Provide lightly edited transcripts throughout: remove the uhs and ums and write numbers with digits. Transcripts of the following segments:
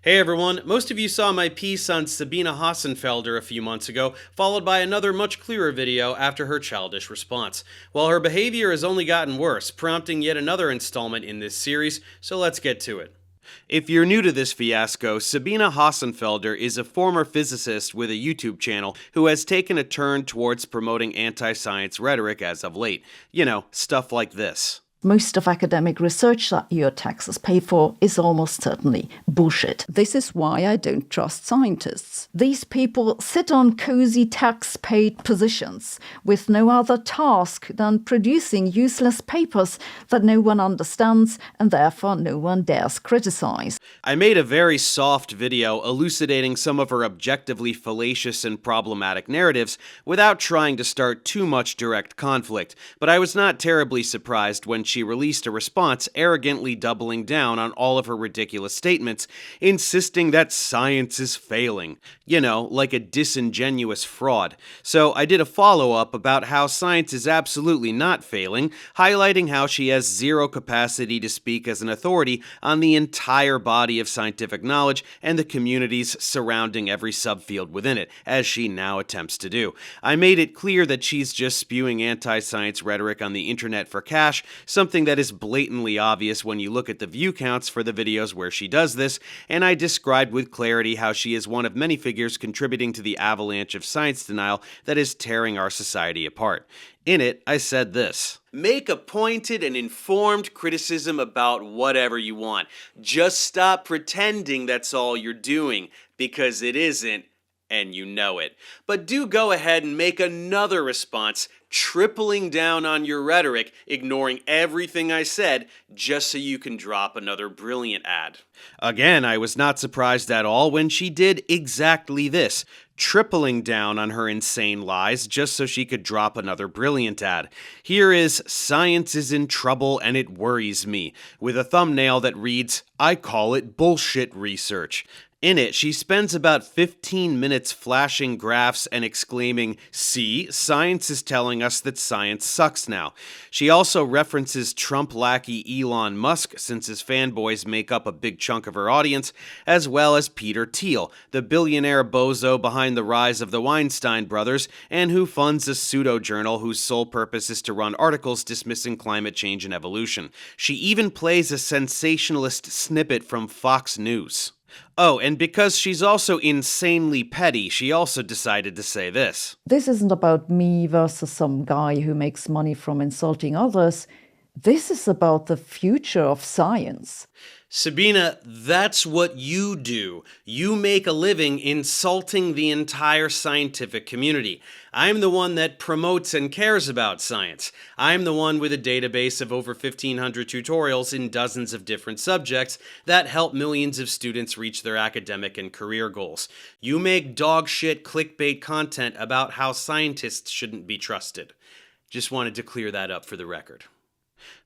Hey everyone, most of you saw my piece on Sabine Hossenfelder a few months ago, followed by another much clearer video after her childish response. Well, her behavior has only gotten worse, prompting yet another installment in this series, so let's get to it. If you're new to this fiasco, Sabine Hossenfelder is a former physicist with a YouTube channel who has taken a turn towards promoting anti-science rhetoric as of late. You know, stuff like this. Most of academic research that your taxes pay for is almost certainly bullshit. This is why I don't trust scientists. These people sit on cozy tax-paid positions with no other task than producing useless papers that no one understands and therefore no one dares criticize. I made a very soft video elucidating some of her objectively fallacious and problematic narratives without trying to start too much direct conflict, but I was not terribly surprised when she released a response arrogantly doubling down on all of her ridiculous statements, insisting that science is failing. You know, like a disingenuous fraud. So I did a follow-up about how science is absolutely not failing, highlighting how she has zero capacity to speak as an authority on the entire body of scientific knowledge and the communities surrounding every subfield within it, as she now attempts to do. I made it clear that she's just spewing anti-science rhetoric on the internet for cash, something that is blatantly obvious when you look at the view counts for the videos where she does this, and I described with clarity how she is one of many figures contributing to the avalanche of science denial that is tearing our society apart. In it, I said this: make a pointed and informed criticism about whatever you want. Just stop pretending that's all you're doing, because it isn't, and you know it. But do go ahead and make another response, tripling down on your rhetoric, ignoring everything I said, just so you can drop another brilliant ad. Again, I was not surprised at all when she did exactly this, tripling down on her insane lies just so she could drop another brilliant ad. Here is "Science is in trouble and it worries me," with a thumbnail that reads, "I call it bullshit research." In it, she spends about 15 minutes flashing graphs and exclaiming, "See, science is telling us that science sucks now." She also references Trump lackey Elon Musk, since his fanboys make up a big chunk of her audience, as well as Peter Thiel, the billionaire bozo behind the rise of the Weinstein brothers, and who funds a pseudo-journal whose sole purpose is to run articles dismissing climate change and evolution. She even plays a sensationalist snippet from Fox News. Oh, and because she's also insanely petty, she also decided to say this. This isn't about me versus some guy who makes money from insulting others. This is about the future of science. Sabine, that's what you do. You make a living insulting the entire scientific community. I'm the one that promotes and cares about science. I'm the one with a database of over 1,500 tutorials in dozens of different subjects that help millions of students reach their academic and career goals. You make dog shit clickbait content about how scientists shouldn't be trusted. Just wanted to clear that up for the record.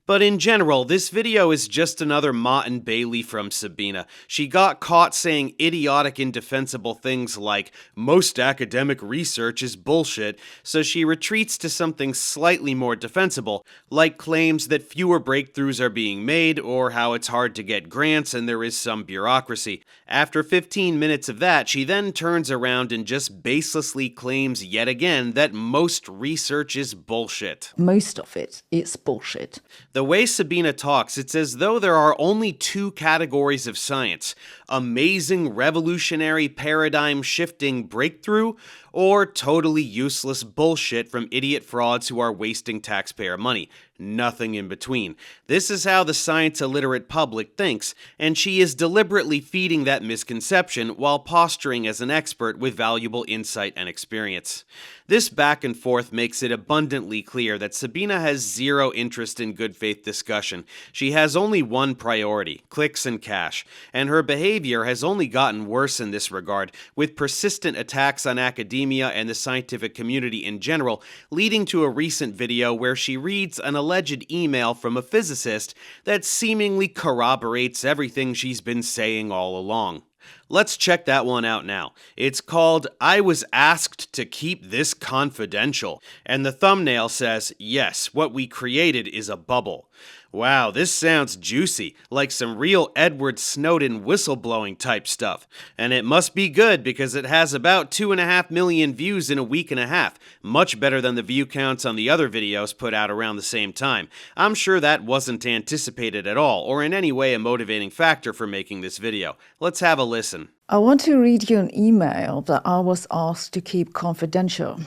But in general, this video is just another Mott and Bailey from Sabine. She got caught saying idiotic, indefensible things like, "most academic research is bullshit," so she retreats to something slightly more defensible, like claims that fewer breakthroughs are being made, or how it's hard to get grants and there is some bureaucracy. After 15 minutes of that, she then turns around and just baselessly claims yet again that most research is bullshit. Most of it is bullshit. The way Sabine talks, it's as though there are only two categories of science: amazing, revolutionary, paradigm-shifting breakthrough, or totally useless bullshit from idiot frauds who are wasting taxpayer money. Nothing in between. This is how the science-illiterate public thinks, and she is deliberately feeding that misconception while posturing as an expert with valuable insight and experience. This back and forth makes it abundantly clear that Sabine has zero interest in good faith discussion. She has only one priority: clicks and cash, and her behavior has only gotten worse in this regard, with persistent attacks on academia and the scientific community in general, leading to a recent video where she reads an alleged email from a physicist that seemingly corroborates everything she's been saying all along. Let's check that one out now. It's called "I was asked to keep this confidential," and the thumbnail says, "Yes, what we created is a bubble." Wow, this sounds juicy, like some real Edward Snowden whistleblowing type stuff. And it must be good because it has about 2.5 million views in a week and a half, much better than the view counts on the other videos put out around the same time. I'm sure that wasn't anticipated at all, or in any way a motivating factor for making this video. Let's have a listen. I want to read you an email that I was asked to keep confidential.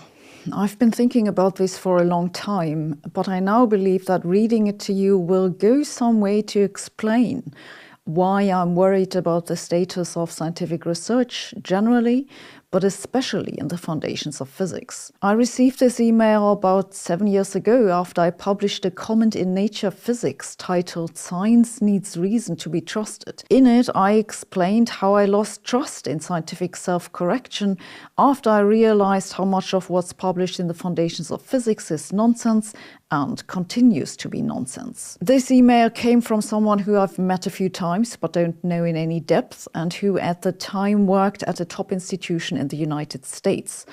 I've been thinking about this for a long time, but I now believe that reading it to you will go some way to explain why I'm worried about the status of scientific research generally, but especially in the foundations of physics. I received this email about 7 years ago after I published a comment in Nature Physics titled "Science Needs Reason to be Trusted." In it, I explained how I lost trust in scientific self-correction after I realized how much of what's published in the foundations of physics is nonsense and continues to be nonsense. This email came from someone who I've met a few times but don't know in any depth, and who at the time worked at a top institution in the United States.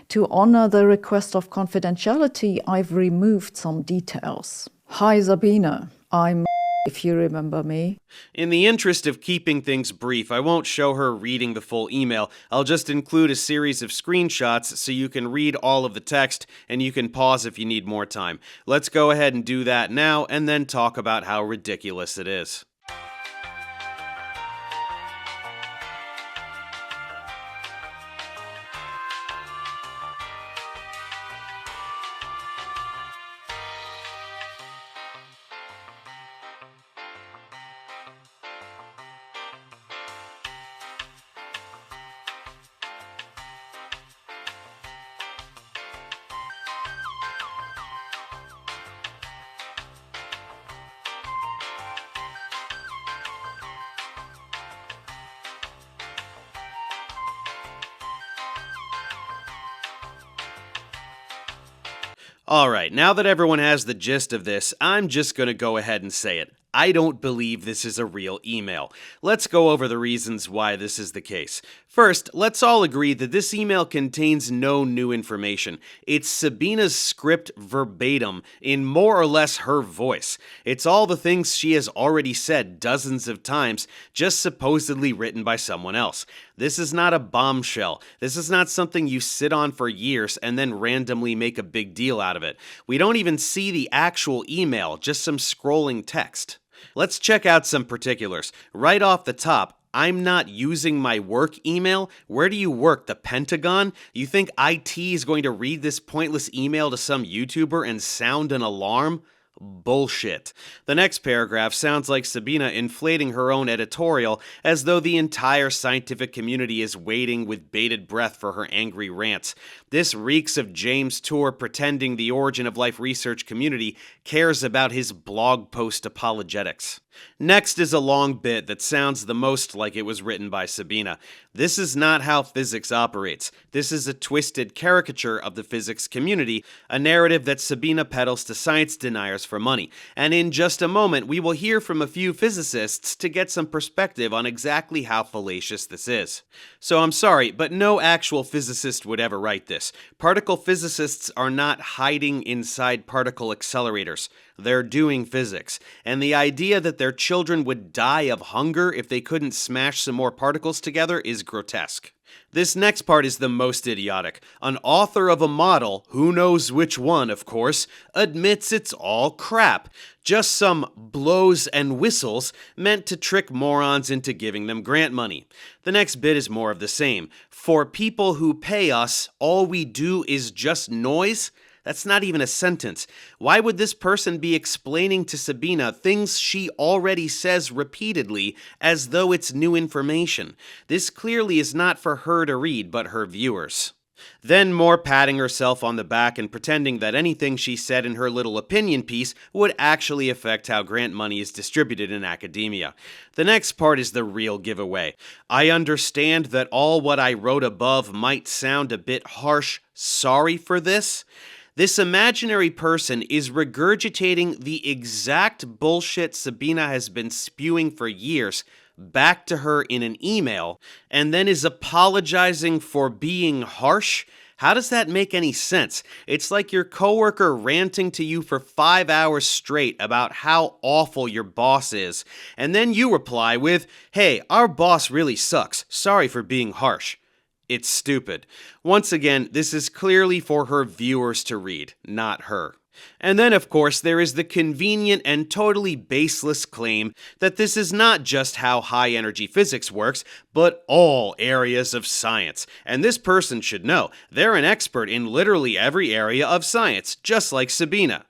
To honor the request of confidentiality, I've removed some details. Hi Sabine, I'm if you remember me. In the interest of keeping things brief, I won't show her reading the full email. I'll just include a series of screenshots so you can read all of the text and you can pause if you need more time. Let's go ahead and do that now and then talk about how ridiculous it is. Alright, now that everyone has the gist of this, I'm just gonna go ahead and say it. I don't believe this is a real email. Let's go over the reasons why this is the case. First, let's all agree that this email contains no new information. It's Sabine's script verbatim, in more or less her voice. It's all the things she has already said dozens of times, just supposedly written by someone else. This is not a bombshell. This is not something you sit on for years and then randomly make a big deal out of it. We don't even see the actual email, just some scrolling text. Let's check out some particulars. Right off the top, I'm not using my work email. Where do you work? The Pentagon? You think IT is going to read this pointless email to some YouTuber and sound an alarm? Bullshit. The next paragraph sounds like Sabine inflating her own editorial as though the entire scientific community is waiting with bated breath for her angry rants. This reeks of James Tour pretending the origin of life research community cares about his blog post apologetics. Next is a long bit that sounds the most like it was written by Sabine. This is not how physics operates. This is a twisted caricature of the physics community, a narrative that Sabine peddles to science deniers for money. And in just a moment, we will hear from a few physicists to get some perspective on exactly how fallacious this is. So I'm sorry, but no actual physicist would ever write this. Particle physicists are not hiding inside particle accelerators. They're doing physics. And the idea that their children would die of hunger if they couldn't smash some more particles together is grotesque. This next part is the most idiotic. An author of a model, who knows which one, of course, admits it's all crap. Just some blows and whistles meant to trick morons into giving them grant money. The next bit is more of the same. For people who pay us, all we do is just noise? That's not even a sentence. Why would this person be explaining to Sabine things she already says repeatedly as though it's new information? This clearly is not for her to read, but her viewers. Then more patting herself on the back and pretending that anything she said in her little opinion piece would actually affect how grant money is distributed in academia. The next part is the real giveaway. I understand that all what I wrote above might sound a bit harsh. Sorry for this. This imaginary person is regurgitating the exact bullshit Sabine has been spewing for years back to her in an email, and then is apologizing for being harsh. How does that make any sense? It's like your coworker ranting to you for 5 hours straight about how awful your boss is, and then you reply with, "Hey, our boss really sucks. Sorry for being harsh." It's stupid. Once again, this is clearly for her viewers to read, not her. And then, of course, there is the convenient and totally baseless claim that this is not just how high-energy physics works, but all areas of science. And this person should know, they're an expert in literally every area of science, just like Sabine.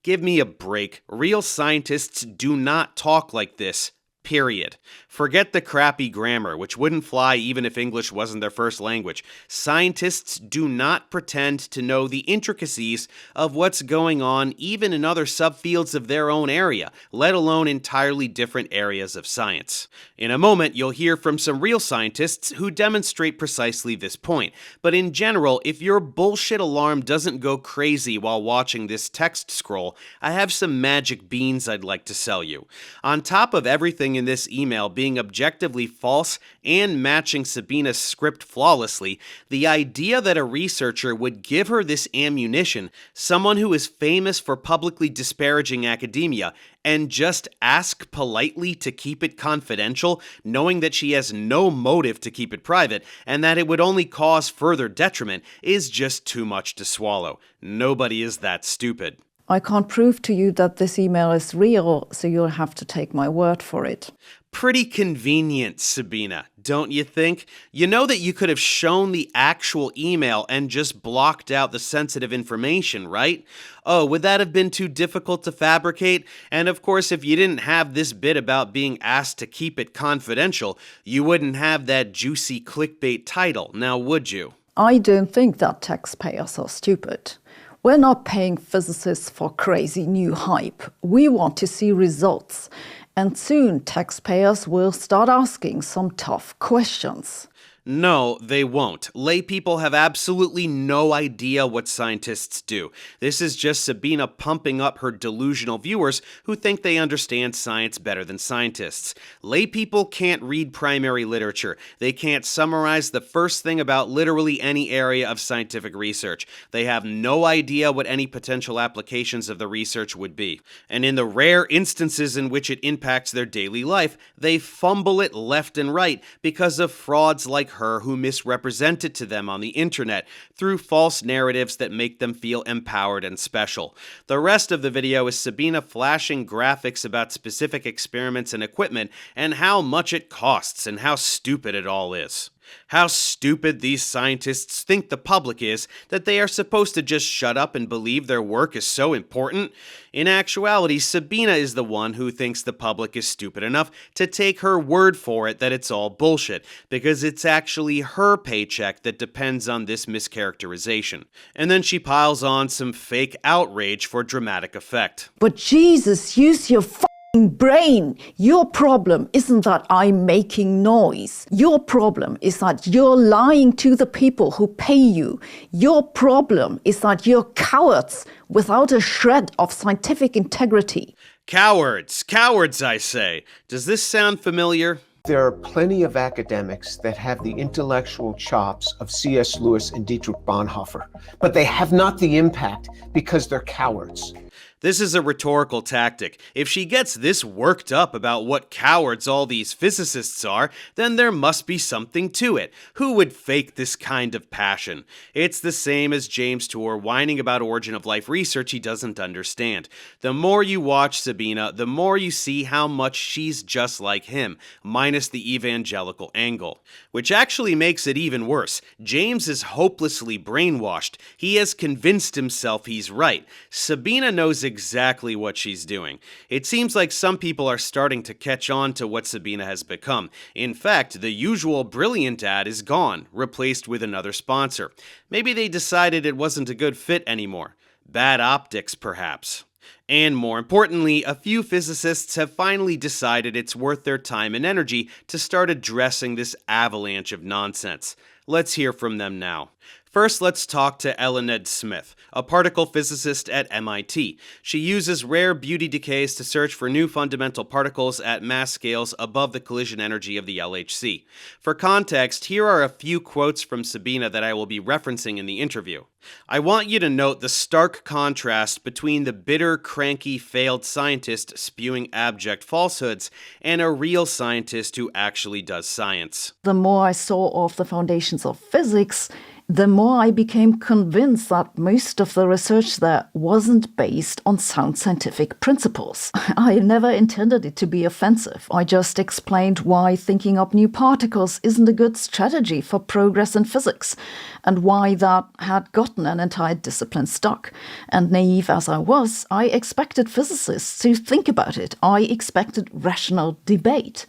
Give me a break. Real scientists do not talk like this. Period. Forget the crappy grammar, which wouldn't fly even if English wasn't their first language. Scientists do not pretend to know the intricacies of what's going on even in other subfields of their own area, let alone entirely different areas of science. In a moment, you'll hear from some real scientists who demonstrate precisely this point. But in general, if your bullshit alarm doesn't go crazy while watching this text scroll, I have some magic beans I'd like to sell you. On top of everything in this email being objectively false and matching Sabine's script flawlessly, the idea that a researcher would give her this ammunition, someone who is famous for publicly disparaging academia, and just ask politely to keep it confidential, knowing that she has no motive to keep it private, and that it would only cause further detriment, is just too much to swallow. Nobody is that stupid. I can't prove to you that this email is real, so you'll have to take my word for it. Pretty convenient, Sabine, don't you think? You know that you could have shown the actual email and just blocked out the sensitive information, right? Oh, would that have been too difficult to fabricate? And of course, if you didn't have this bit about being asked to keep it confidential, you wouldn't have that juicy clickbait title, now would you? I don't think that taxpayers are stupid. We're not paying physicists for crazy new hype. We want to see results. And soon taxpayers will start asking some tough questions. No, they won't. Lay people have absolutely no idea what scientists do. This is just Sabine pumping up her delusional viewers who think they understand science better than scientists. Lay people can't read primary literature. They can't summarize the first thing about literally any area of scientific research. They have no idea what any potential applications of the research would be. And in the rare instances in which it impacts their daily life, they fumble it left and right because of frauds like her who misrepresent it to them on the internet through false narratives that make them feel empowered and special. The rest of the video is Sabine flashing graphics about specific experiments and equipment and how much it costs and how stupid it all is. How stupid these scientists think the public is that they are supposed to just shut up and believe their work is so important. In actuality, Sabine is the one who thinks the public is stupid enough to take her word for it that it's all bullshit, because it's actually her paycheck that depends on this mischaracterization. And then she piles on some fake outrage for dramatic effect. But Jesus, use your brain. Your problem isn't that I'm making noise. Your problem is that you're lying to the people who pay you. Your problem is that you're cowards without a shred of scientific integrity. Cowards, cowards, I say. Does this sound familiar? There are plenty of academics that have the intellectual chops of C.S. Lewis and Dietrich Bonhoeffer, but they have not the impact because they're cowards. This is a rhetorical tactic. If she gets this worked up about what cowards all these physicists are, then there must be something to it. Who would fake this kind of passion? It's the same as James Tour whining about origin of life research he doesn't understand. The more you watch Sabine, the more you see how much she's just like him, minus the evangelical angle. Which actually makes it even worse. James is hopelessly brainwashed. He has convinced himself he's right. Sabine knows exactly what she's doing. It seems like some people are starting to catch on to what Sabine has become. In fact, the usual brilliant ad is gone, replaced with another sponsor. Maybe they decided it wasn't a good fit anymore. Bad optics, perhaps. And more importantly, a few physicists have finally decided it's worth their time and energy to start addressing this avalanche of nonsense. Let's hear from them now. First, let's talk to Eluned Smith, a particle physicist at MIT. She uses rare beauty decays to search for new fundamental particles at mass scales above the collision energy of the LHC. For context, here are a few quotes from Sabine that I will be referencing in the interview. I want you to note the stark contrast between the bitter, cranky, failed scientist spewing abject falsehoods and a real scientist who actually does science. The more I saw of the foundations of physics, the more I became convinced that most of the research there wasn't based on sound scientific principles. I never intended it to be offensive. I just explained why thinking up new particles isn't a good strategy for progress in physics, and why that had gotten an entire discipline stuck. And naive as I was, I expected physicists to think about it. I expected rational debate.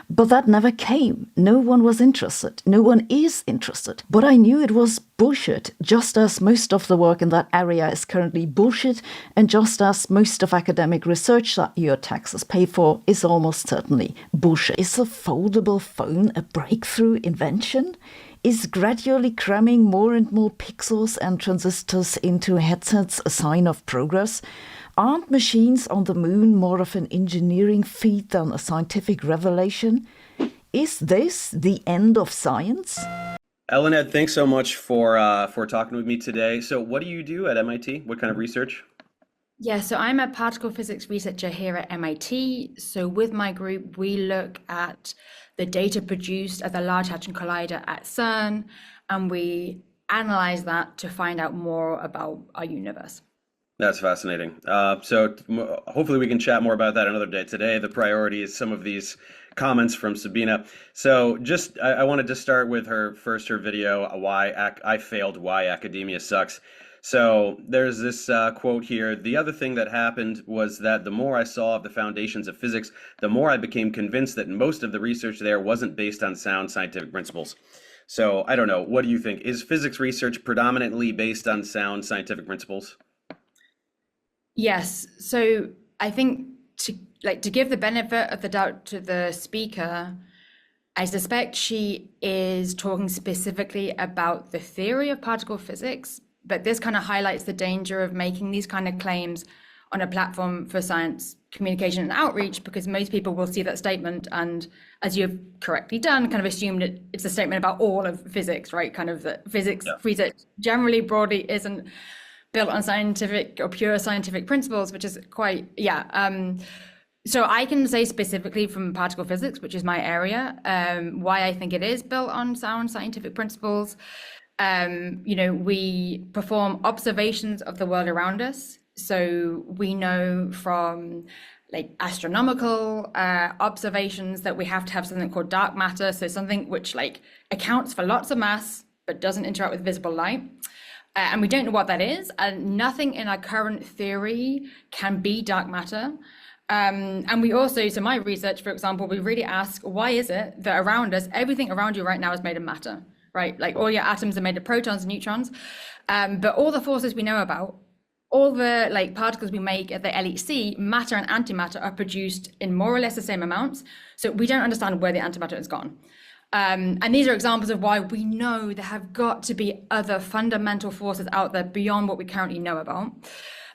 But that never came. No one was interested. No one is interested. But I knew it was bullshit, just as most of the work in that area is currently bullshit, and just as most of academic research that your taxes pay for is almost certainly bullshit. Is a foldable phone a breakthrough invention? Is gradually cramming more and more pixels and transistors into headsets a sign of progress? Aren't machines on the moon more of an engineering feat than a scientific revelation? Is this the end of science? Eluned, thanks so much for talking with me today. So what do you do at MIT? What kind of research? Yeah, so I'm a particle physics researcher here at MIT. So with my group, we look at the data produced at the Large Hadron Collider at CERN, and we analyze that to find out more about our universe. That's fascinating. So hopefully we can chat more about that another day. Today, the priority is some of these comments from Sabine. So I wanted to start with her video, I failed, why academia sucks. So there's this quote here. The other thing that happened was that the more I saw of the foundations of physics, the more I became convinced that most of the research there wasn't based on sound scientific principles. So I don't know. What do you think? Is physics research predominantly based on sound scientific principles? Yes. So I think to give the benefit of the doubt to the speaker, I suspect she is talking specifically about the theory of particle physics, but this kind of highlights the danger of making these kind of claims on a platform for science communication and outreach, because most people will see that statement and, as you've correctly done, kind of assume that it's a statement about all of physics, right? Kind of that physics research generally broadly isn't built on scientific or pure scientific principles, which is quite, so I can say specifically from particle physics, which is my area, why I think it is built on sound scientific principles. We perform observations of the world around us. So we know from astronomical observations that we have to have something called dark matter. So something which accounts for lots of mass, but doesn't interact with visible light. And we don't know what that is. And nothing in our current theory can be dark matter. And we also, so my research, for example, we really ask, why is it that around us, everything around you right now is made of matter, right? Like all your atoms are made of protons and neutrons. But all the forces we know about, all the particles we make at the LHC, matter and antimatter, are produced in more or less the same amounts. So we don't understand where the antimatter has gone. And these are examples of why we know there have got to be other fundamental forces out there beyond what we currently know about.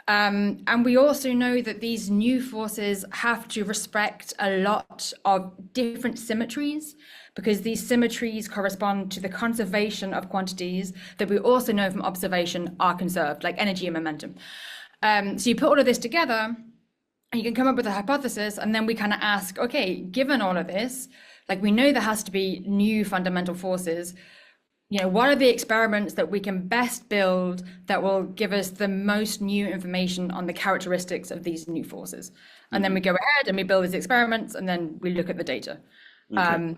And we also know that these new forces have to respect a lot of different symmetries, because these symmetries correspond to the conservation of quantities that we also know from observation are conserved, like energy and momentum. So you put all of this together and you can come up with a hypothesis, and then we kind of ask, okay, given all of this, we know there has to be new fundamental forces. What are the experiments that we can best build that will give us the most new information on the characteristics of these new forces? And then we go ahead and we build these experiments, and then we look at the data. Okay.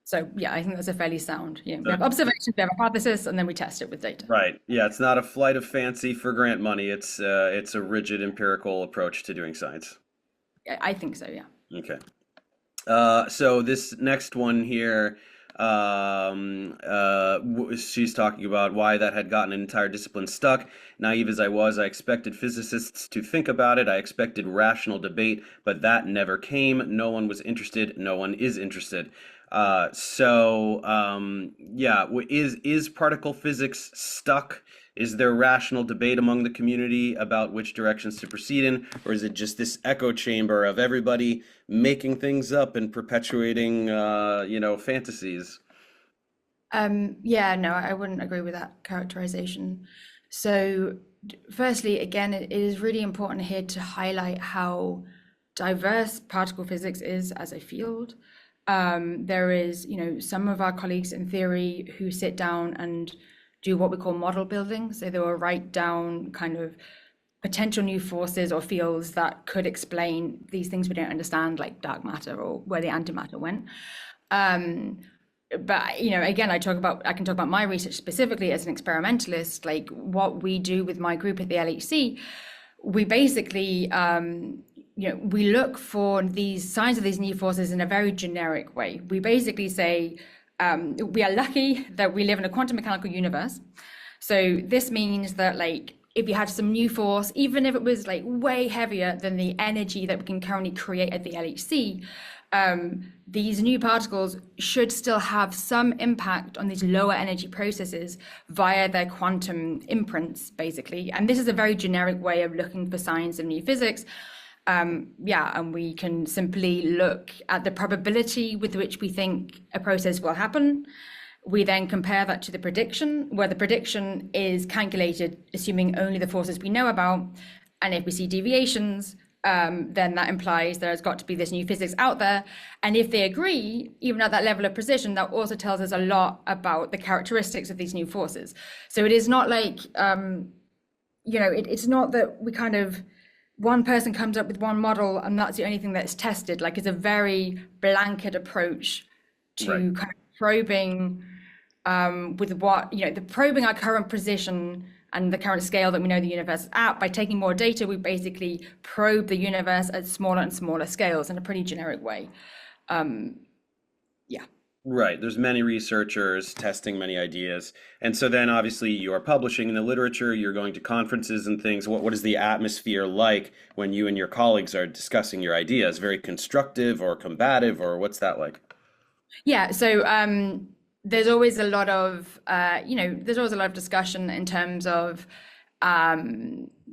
So yeah, I think that's a fairly sound. We have observations, we have a hypothesis, and then we test it with data. Right. Yeah, it's not a flight of fancy for grant money. It's a rigid empirical approach to doing science. I think so. Yeah. Okay. So this next one here. She's talking about why that had gotten an entire discipline stuck. Naive as I was, I expected physicists to think about it. I expected rational debate, but that never came. No one was interested. No one is interested. Is particle physics stuck? Is there rational debate among the community about which directions to proceed in, or is it just this echo chamber of everybody making things up and perpetuating, fantasies? Yeah, no, I wouldn't agree with that characterization. So, firstly, again, it is really important here to highlight how diverse particle physics is as a field. There is, some of our colleagues in theory who sit down and do what we call model building. So they will write down kind of potential new forces or fields that could explain these things we don't understand, like dark matter or where the antimatter went. But again, I can talk about my research specifically as an experimentalist. Like what we do with my group at the LHC, we basically we look for these signs of these new forces in a very generic way. We basically say we are lucky that we live in a quantum mechanical universe. So this means that like if you had some new force, even if it was like way heavier than the energy that we can currently create at the LHC, these new particles should still have some impact on these lower energy processes via their quantum imprints, basically. And this is a very generic way of looking for signs of new physics. And we can simply look at the probability with which we think a process will happen. We then compare that to the prediction, where the prediction is calculated assuming only the forces we know about. And if we see deviations, then that implies there's got to be this new physics out there. And if they agree, even at that level of precision, that also tells us a lot about the characteristics of these new forces. So it is not like, it's not that we kind of, one person comes up with one model and that's the only thing that's tested. Like it's a very blanket approach to kind of probing with what, the probing our current position and the current scale that we know the universe is at. By taking more data, we basically probe the universe at smaller and smaller scales in a pretty generic way. Right. There's many researchers testing many ideas. And so then obviously you are publishing in the literature, you're going to conferences and things. What is the atmosphere like when you and your colleagues are discussing your ideas? Very constructive or combative, or what's that like? Yeah, so there's always a lot of discussion in terms of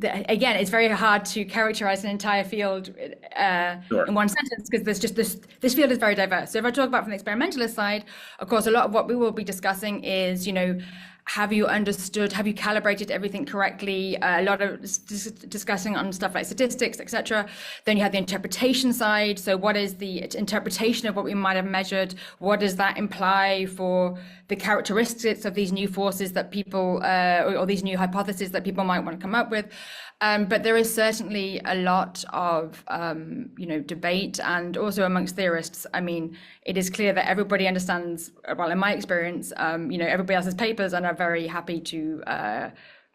again, it's very hard to characterize an entire field in one sentence because there's just this field is very diverse. So if I talk about from the experimentalist side, of course, a lot of what we will be discussing is, have you understood, have you calibrated everything correctly? A lot of discussing on stuff like statistics, etc. Then you have the interpretation side. So what is the interpretation of what we might have measured? What does that imply for the characteristics of these new forces that people, or these new hypotheses that people might want to come up with? But there is certainly a lot of, debate, and also amongst theorists. I mean, it is clear that everybody understands, well, in my experience, everybody else's papers and are very happy to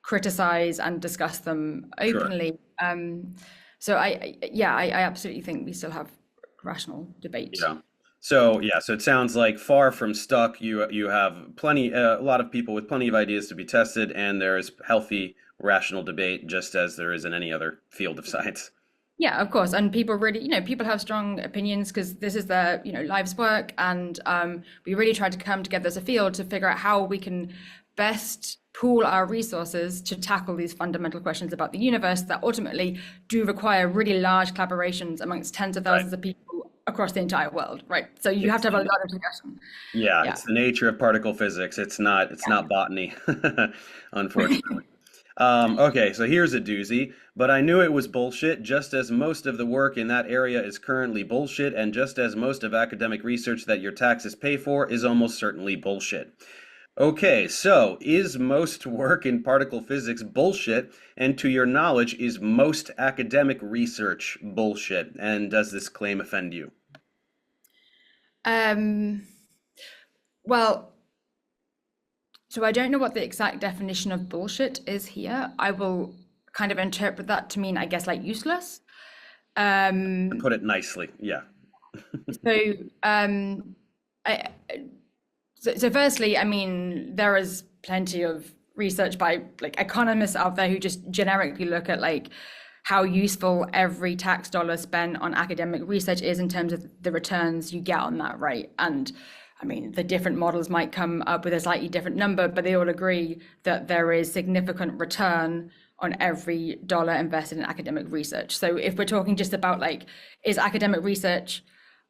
criticize and discuss them openly. Sure. I absolutely think we still have rational debate. Yeah. So it sounds like far from stuck. You have plenty, a lot of people with plenty of ideas to be tested, and there is healthy, rational debate, just as there is in any other field of science. Yeah, of course. And people really, people have strong opinions because this is their, life's work. And we really try to come together as a field to figure out how we can best pool our resources to tackle these fundamental questions about the universe that ultimately do require really large collaborations amongst tens of thousands of people across the entire world, right? So you have to have a lot of discussion. Yeah, it's the nature of particle physics. It's not botany, unfortunately. Okay, so here's a doozy, but I knew it was bullshit, just as most of the work in that area is currently bullshit, and just as most of academic research that your taxes pay for is almost certainly bullshit. Okay, so is most work in particle physics bullshit, and to your knowledge, is most academic research bullshit, and does this claim offend you? Well, so I don't know what the exact definition of bullshit is here. I will kind of interpret that to mean, I guess, like useless. To put it nicely, yeah. So firstly, I mean, there is plenty of research by like economists out there who just generically look at like how useful every tax dollar spent on academic research is in terms of the returns you get on that, right? And I mean, the different models might come up with a slightly different number, but they all agree that there is significant return on every dollar invested in academic research. So if we're talking just about like, is academic research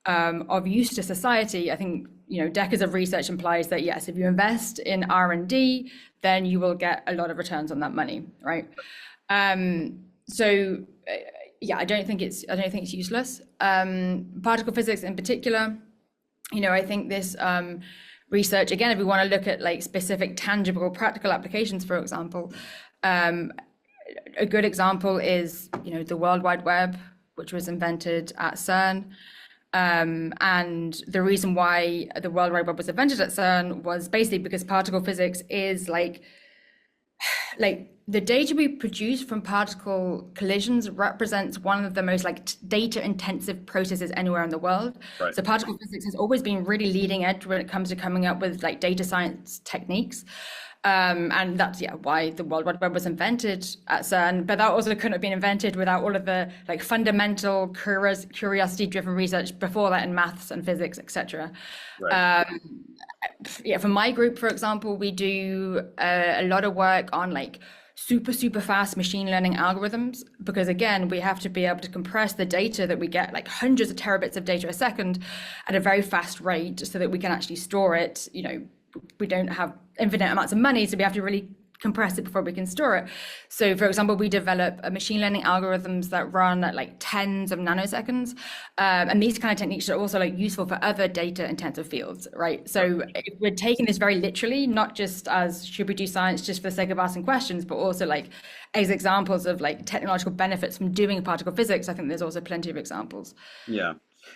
of use to society, I think, decades of research implies that yes, if you invest in R&D, then you will get a lot of returns on that money, right? So yeah, I don't think it's useless. Particle physics in particular, I think this research, again, if we want to look at like specific tangible practical applications, for example, a good example is, the World Wide Web, which was invented at CERN. And the reason why the World Wide Web was invented at CERN was basically because particle physics is like the data we produce from particle collisions represents one of the most like data intensive processes anywhere in the world. Right. So particle physics has always been really leading edge when it comes to coming up with like data science techniques. And that's why the World Wide Web was invented at CERN, but that also couldn't have been invented without all of the like fundamental curiosity driven research before that in maths and physics, etc. Right. For my group, for example, we do a lot of work on like super fast machine learning algorithms, because again, we have to be able to compress the data that we get, like hundreds of terabits of data a second at a very fast rate so that we can actually store it. We don't have infinite amounts of money, so we have to really compress it before we can store it. So for example, we develop machine learning algorithms that run at like tens of nanoseconds. And these kind of techniques are also like useful for other data intensive fields, right? So we're taking this very literally, not just as should we do science just for the sake of asking questions, but also like as examples of like technological benefits from doing particle physics. I think there's also plenty of examples. Yeah.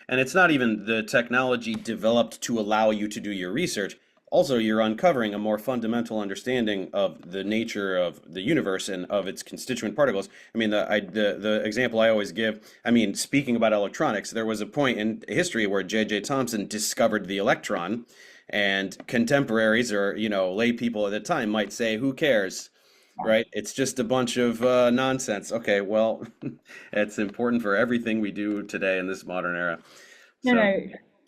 And it's not even the technology developed to allow you to do your research. Also, you're uncovering a more fundamental understanding of the nature of the universe and of its constituent particles. I mean, the example I always give, speaking about electronics, there was a point in history where J.J. Thomson discovered the electron, and contemporaries or, lay people at the time might say, who cares, right? It's just a bunch of nonsense. Okay, well, it's important for everything we do today in this modern era. No.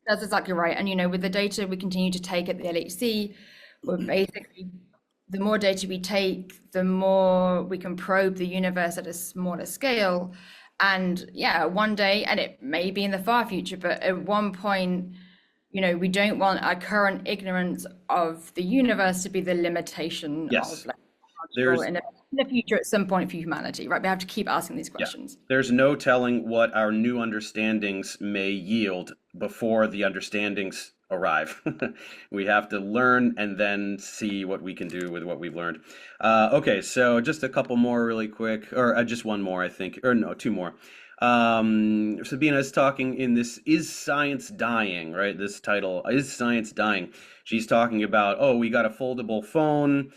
That's exactly right. And, with the data we continue to take at the LHC, we're basically, the more data we take, the more we can probe the universe at a smaller scale. And one day, and it may be in the far future, but at one point, we don't want our current ignorance of the universe to be the limitation of in the future at some point for humanity, right? We have to keep asking these questions. Yeah. There's no telling what our new understandings may yield before the understandings arrive. We have to learn and then see what we can do with what we've learned. Okay, so just a couple more really quick, or just one more, I think, or no, two more. Sabine is talking in this Is Science Dying, right? This title, Is Science Dying? She's talking about, we got a foldable phone,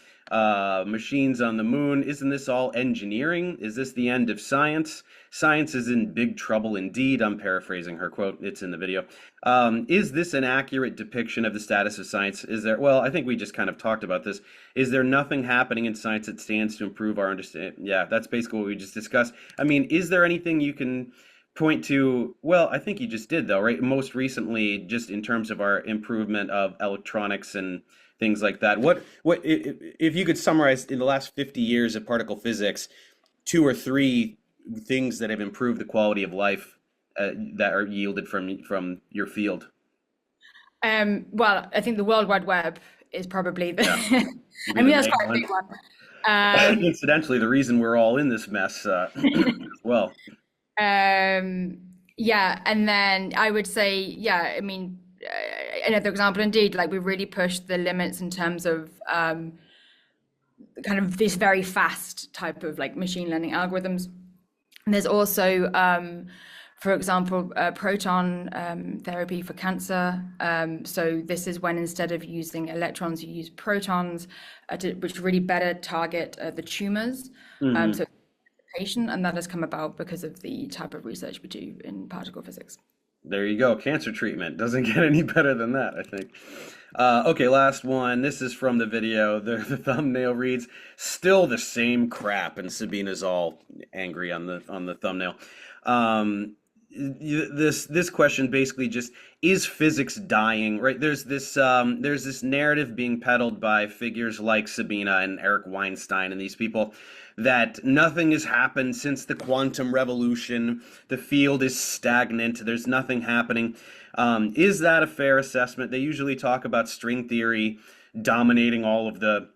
machines on the moon. Isn't this all engineering? Is this the end of science? Science is in big trouble indeed. I'm paraphrasing her quote. It's in the video. Is this an accurate depiction of the status of science? Well, I think we just kind of talked about this. Is there nothing happening in science that stands to improve our understanding? Yeah, that's basically what we just discussed. Is there anything you can point to? Well, I think you just did though, right? Most recently, just in terms of our improvement of electronics and things like that. What if you could summarize in the last 50 years of particle physics, 2 or 3 things that have improved the quality of life that are yielded from your field? Well, I think the World Wide Web is probably the. That's quite a big one. Incidentally, the reason we're all in this mess as well. And then I would say, another example indeed, like we really pushed the limits in terms of kind of this very fast type of like machine learning algorithms. And there's also, for example, proton therapy for cancer. So this is when instead of using electrons, you use protons, which really better target the tumors. So patient, and that has come about because of the type of research we do in particle physics. There you go. Cancer treatment doesn't get any better than that, I think. Okay, last one. This is from the video. The thumbnail reads, "Still the same crap," and Sabina's all angry on the thumbnail. Um, this question basically just, is physics dying? Right? There's this narrative being peddled by figures like Sabina and Eric Weinstein and these people that nothing has happened since the quantum revolution. The field is stagnant. There's nothing happening. Is that a fair assessment? They usually talk about string theory dominating all of the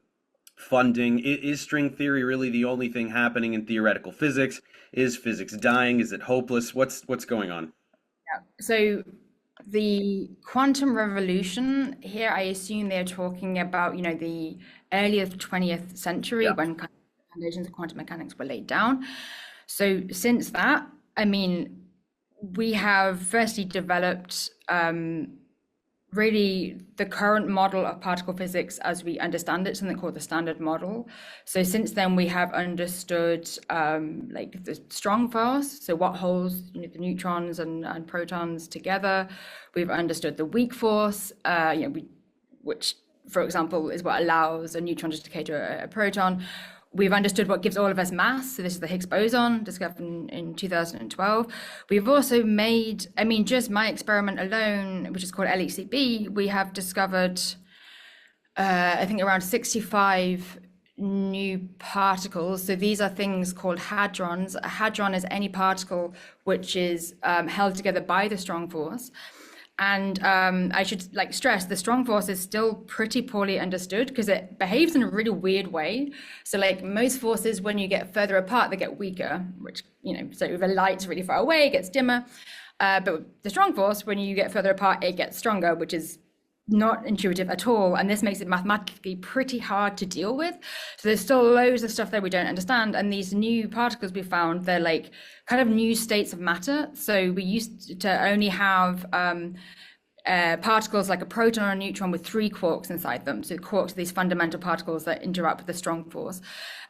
funding. Is string theory really the only thing happening in theoretical physics? Is physics dying? Is it hopeless? What's going on? So the quantum revolution here, I assume they're talking about, the earlier 20th century Yeah. when kind of the foundations of quantum mechanics were laid down. So since that, I mean, we have firstly developed really the current model of particle physics as we understand it, something called the Standard Model. So since then we have understood like the strong force, so what holds the neutrons and protons together. We've understood the weak force, which, for example, is what allows a neutron to decay to a proton. We've understood what gives all of us mass. So this is the Higgs boson, discovered in 2012. We've also made, just my experiment alone, which is called LHCb, we have discovered, I think, around 65 new particles. So these are things called hadrons. A hadron is any particle which is held together by the strong force. And I should stress the strong force is still pretty poorly understood because it behaves in a really weird way. So like most forces, when you get further apart, they get weaker, which, so if a light's really far away, it gets dimmer. But with the strong force, when you get further apart, it gets stronger, which is not intuitive at all. And this makes it mathematically pretty hard to deal with. So there's still loads of stuff that we don't understand. And these new particles we found, they're like kind of new states of matter. So we used to only have particles like a proton or a neutron with 3 quarks inside them. So quarks are these fundamental particles that interact with the strong force.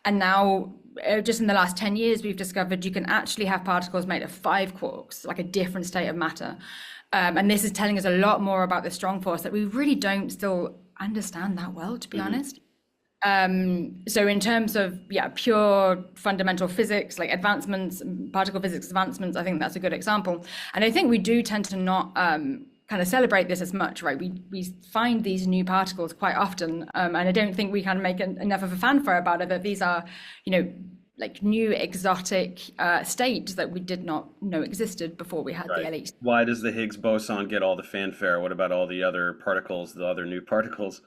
And now, just in the last 10 years, we've discovered you can actually have particles made of 5 quarks, like a different state of matter. And this is telling us a lot more about the strong force that we really don't still understand that well, to be honest. So in terms of, pure fundamental physics, like advancements, particle physics advancements, I think that's a good example. And I think we do tend to not kind of celebrate this as much, right? We find these new particles quite often, and I don't think we can make enough of a fanfare about it, that these are, like new exotic states that we did not know existed before we had the LHC. Why does the Higgs boson get all the fanfare? What about all the other particles, the other new particles?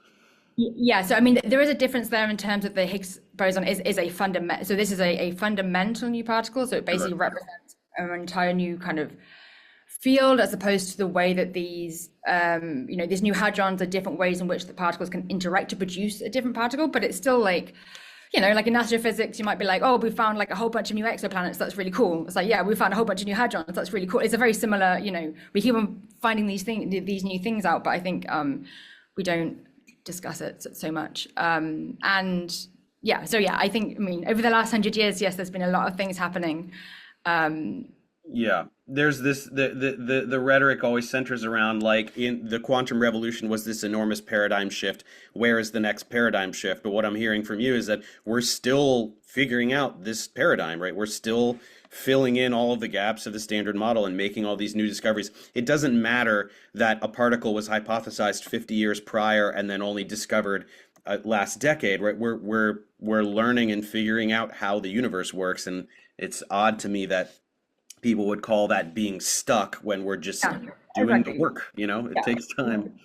Yeah, so there is a difference there in terms of the Higgs boson is a fundamental. So this is a fundamental new particle. So it basically represents an entire new kind of field, as opposed to the way that these these new hadrons are different ways in which the particles can interact to produce a different particle. But it's still like, like in astrophysics, you might be like, oh, we found like a whole bunch of new exoplanets. That's really cool. It's like, yeah, we found a whole bunch of new hadrons. That's really cool. It's a very similar, we keep on finding these new things out, but I think we don't discuss it so much. I think, over the last 100 years, yes, there's been a lot of things happening. Yeah, there's this the rhetoric always centers around, like, in the quantum revolution was this enormous paradigm shift. Where is the next paradigm shift? But what I'm hearing from you is that we're still figuring out this paradigm, right? We're still filling in all of the gaps of the Standard Model and making all these new discoveries. It doesn't matter that a particle was hypothesized 50 years prior and then only discovered last decade, right? We're learning and figuring out how the universe works, and it's odd to me that people would call that being stuck when we're just doing the work. It takes time.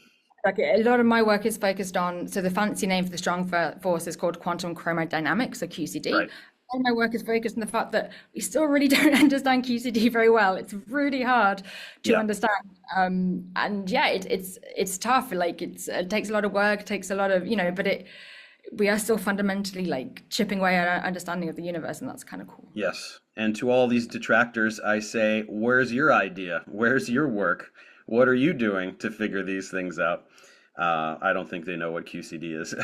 Okay, a lot of my work is focused on, so the fancy name for the strong force is called quantum chromodynamics, or QCD. Right. All my work is focused on the fact that we still really don't understand QCD very well. It's really hard to understand. It's tough. Like it takes a lot of work, it takes a lot of, but we are still fundamentally like chipping away at our understanding of the universe, and that's kind of cool. Yes. And to all these detractors, I say, where's your idea? Where's your work? What are you doing to figure these things out? I don't think they know what QCD is.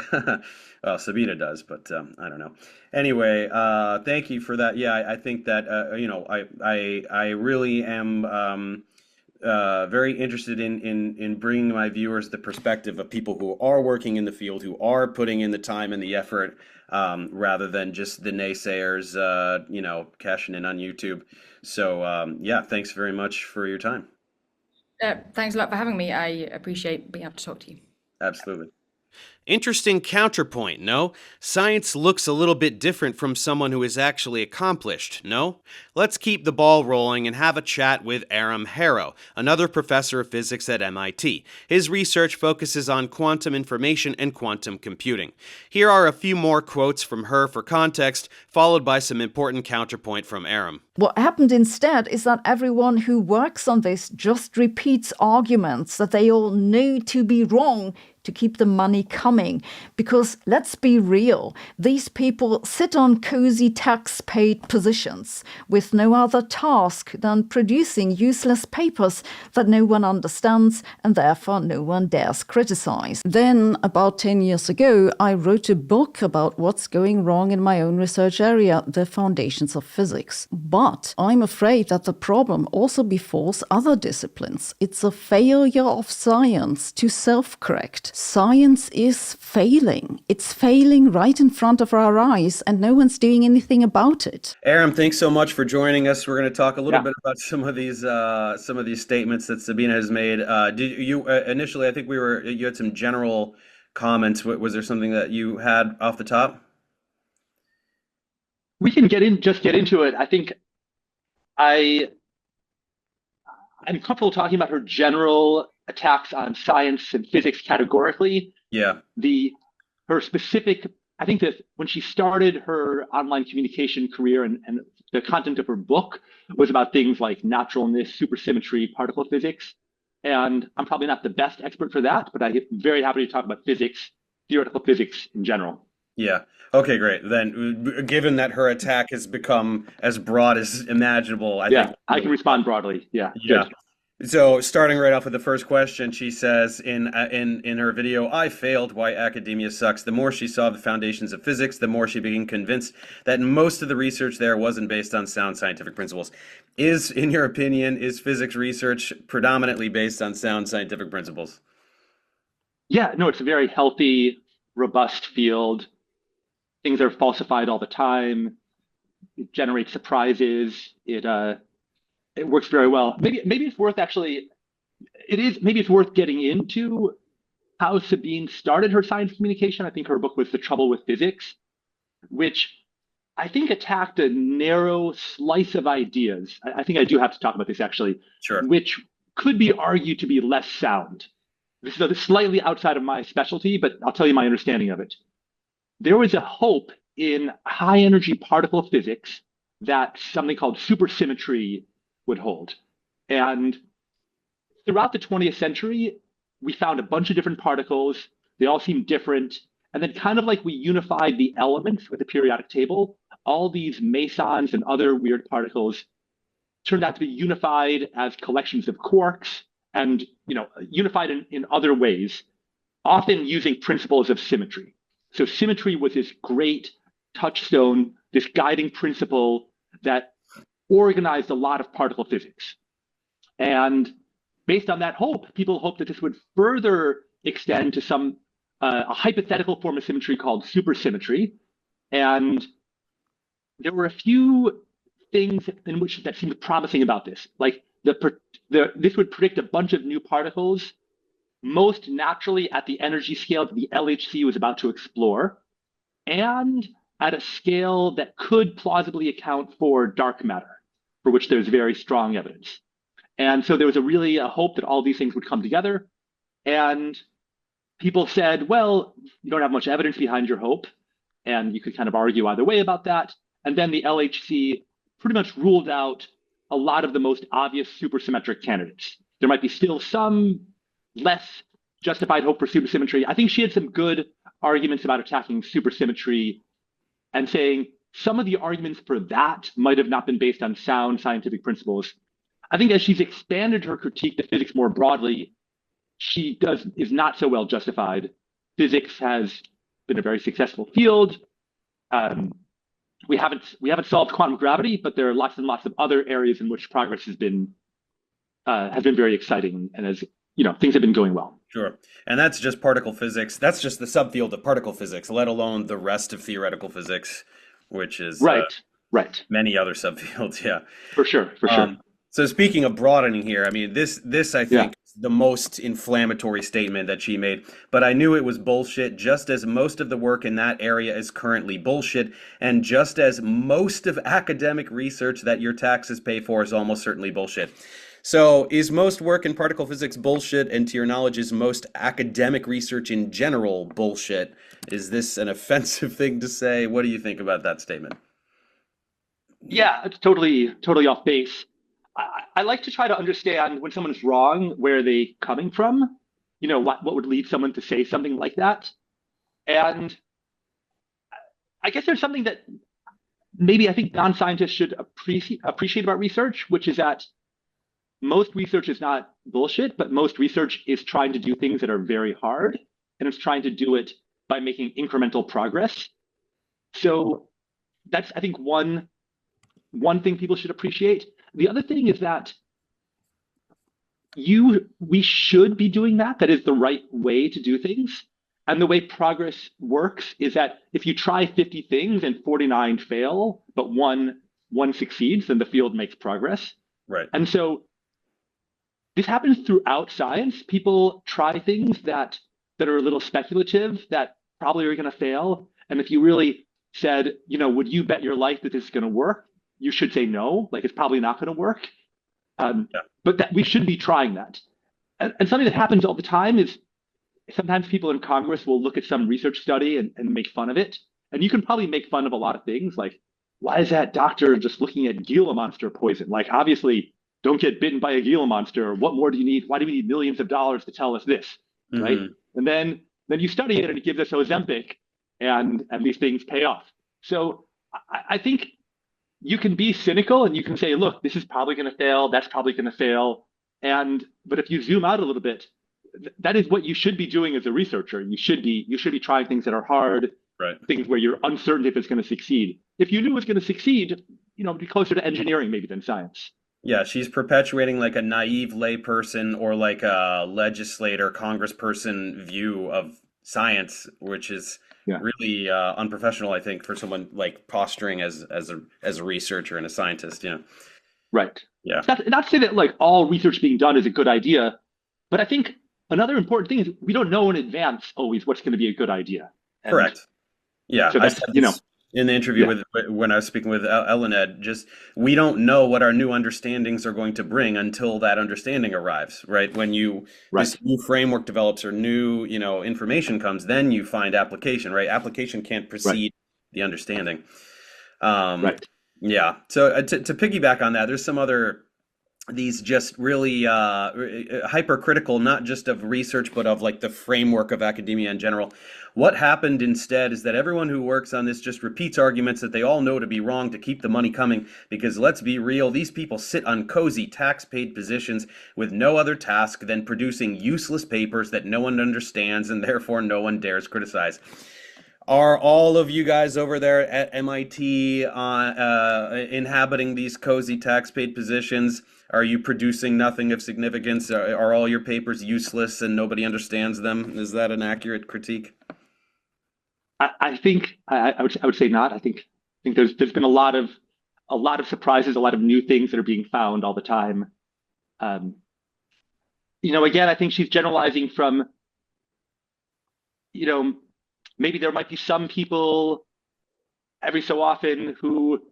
Well, Sabina does, but I don't know. Anyway, thank you for that. Yeah, I think that I really am very interested in bringing my viewers the perspective of people who are working in the field, who are putting in the time and the effort, rather than just the naysayers, cashing in on YouTube. So, yeah, thanks very much for your time. Thanks a lot for having me. I appreciate being able to talk to you. Absolutely. Interesting counterpoint, no? Science looks a little bit different from someone who is actually accomplished, no? Let's keep the ball rolling and have a chat with Aram Harrow, another professor of physics at MIT. His research focuses on quantum information and quantum computing. Here are a few more quotes from her for context, followed by some important counterpoint from Aram. What happened instead is that everyone who works on this just repeats arguments that they all know to be wrong to keep the money coming. Because let's be real, these people sit on cozy tax-paid positions with no other task than producing useless papers that no one understands and therefore no one dares criticize. Then, about 10 years ago, I wrote a book about what's going wrong in my own research area, the foundations of physics. But I'm afraid that the problem also befalls other disciplines. It's a failure of science to self-correct. Science is failing. It's failing right in front of our eyes, and no one's doing anything about it. Aram, thanks so much for joining us. We're going to talk a little bit about some of these statements that Sabine has made. Did you initially? I think you had some general comments. Was there something that you had off the top? We can get into it. I think I'm comfortable talking about her general attacks on science and physics categorically. Yeah. Her specific, I think that when she started her online communication career and the content of her book was about things like naturalness, supersymmetry, particle physics. And I'm probably not the best expert for that, but I'm very happy to talk about physics, theoretical physics in general. Yeah. Okay, great. Then, given that her attack has become as broad as imaginable, I think I can respond broadly. Yeah. Yeah. So, starting right off with the first question, she says in her video, "I failed. Why academia sucks." The more she saw the foundations of physics, the more she became convinced that most of the research there wasn't based on sound scientific principles. In your opinion, is physics research predominantly based on sound scientific principles? Yeah. No, it's a very healthy, robust field. Things are falsified all the time. It generates surprises. It works very well. Maybe it's worth maybe it's worth getting into how Sabine started her science communication. I think her book was The Trouble with Physics, which I think attacked a narrow slice of ideas. I think I do have to talk about this actually, Sure. Which could be argued to be less sound. This is slightly outside of my specialty, but I'll tell you my understanding of it. There was a hope in high energy particle physics that something called supersymmetry would hold. And throughout the 20th century, we found a bunch of different particles. They all seemed different. And then kind of like we unified the elements with the periodic table, all these mesons and other weird particles turned out to be unified as collections of quarks and unified in other ways, often using principles of symmetry. So symmetry was this great touchstone, this guiding principle that organized a lot of particle physics. And based on that hope, people hoped that this would further extend to some a hypothetical form of symmetry called supersymmetry. And there were a few things that seemed promising about this. Like this would predict a bunch of new particles, most naturally at the energy scale that the LHC was about to explore, and at a scale that could plausibly account for dark matter, for which there's very strong evidence. And so there was a hope that all these things would come together. And people said, well, you don't have much evidence behind your hope, and you could kind of argue either way about that. And then the LHC pretty much ruled out a lot of the most obvious supersymmetric candidates. There might be still some less justified hope for supersymmetry. I think she had some good arguments about attacking supersymmetry and saying some of the arguments for that might have not been based on sound scientific principles. I think as she's expanded her critique to physics more broadly, she is not so well justified. Physics has been a very successful field. We haven't solved quantum gravity, but there are lots and lots of other areas in which progress has been has been very exciting, and as things have been going well. Sure. And that's just particle physics. That's just the subfield of particle physics, let alone the rest of theoretical physics, which is Right. many other subfields. Yeah. For sure. So speaking of broadening here, I mean, this I Yeah. think is the most inflammatory statement that she made, but I knew it was bullshit, just as most of the work in that area is currently bullshit, and just as most of academic research that your taxes pay for is almost certainly bullshit. So is most work in particle physics bullshit, and to your knowledge, is most academic research in general bullshit? Is this an offensive thing to say? What do you think about that statement? Yeah, it's totally off base. I like to try to understand when someone's wrong, where they coming from, what would lead someone to say something like that. And I guess there's something that maybe I think non-scientists should appreciate about research, which is that most research is not bullshit, but most research is trying to do things that are very hard, and it's trying to do it by making incremental progress. So that's, I think, one thing people should appreciate. The other thing is that we should be doing that. That is the right way to do things. And the way progress works is that if you try 50 things and 49 fail, but one succeeds, then the field makes progress. Right. And so this happens throughout science. People try things that are a little speculative, that probably are going to fail. And if you really said, would you bet your life that this is going to work? You should say no, like it's probably not going to work. But that we should be trying that. And something that happens all the time is sometimes people in Congress will look at some research study and make fun of it. And you can probably make fun of a lot of things, like, why is that doctor just looking at Gila monster poison? Like, obviously, don't get bitten by a Gila monster. What more do you need? Why do we need millions of dollars to tell us this? Mm-hmm. Right? And then you study it and it gives us Ozempic, and these things pay off. So I think you can be cynical and you can say, look, this is probably going to fail. That's probably going to fail. But if you zoom out a little bit, that is what you should be doing as a researcher. You should be trying things that are hard, right? Things where you're uncertain if it's going to succeed. If you knew it was going to succeed, be closer to engineering maybe than science. Yeah, she's perpetuating like a naive layperson or like a legislator, congressperson view of science, which is really unprofessional, I think, for someone like posturing as a researcher and a scientist. Right. Yeah. Not to say that like all research being done is a good idea, but I think another important thing is we don't know in advance always what's going to be a good idea. Correct. Yeah, so I said this in the interview when I was speaking with Eluned, just we don't know what our new understandings are going to bring until that understanding arrives, right? When this new framework develops or new, information comes, then you find application, right? Application can't precede the understanding. Right. Yeah. So to piggyback on that, there's some other these just really hypercritical, not just of research, but of like the framework of academia in general. What happened instead is that everyone who works on this just repeats arguments that they all know to be wrong to keep the money coming, because let's be real, these people sit on cozy tax-paid positions with no other task than producing useless papers that no one understands and therefore no one dares criticize. Are all of you guys over there at MIT inhabiting these cozy tax-paid positions? Are you producing nothing of significance? Are all your papers useless and nobody understands them? Is that an accurate critique? I think I would say not. I think there's been a lot of surprises, a lot of new things that are being found all the time. Again, I think she's generalizing from, maybe there might be some people every so often who,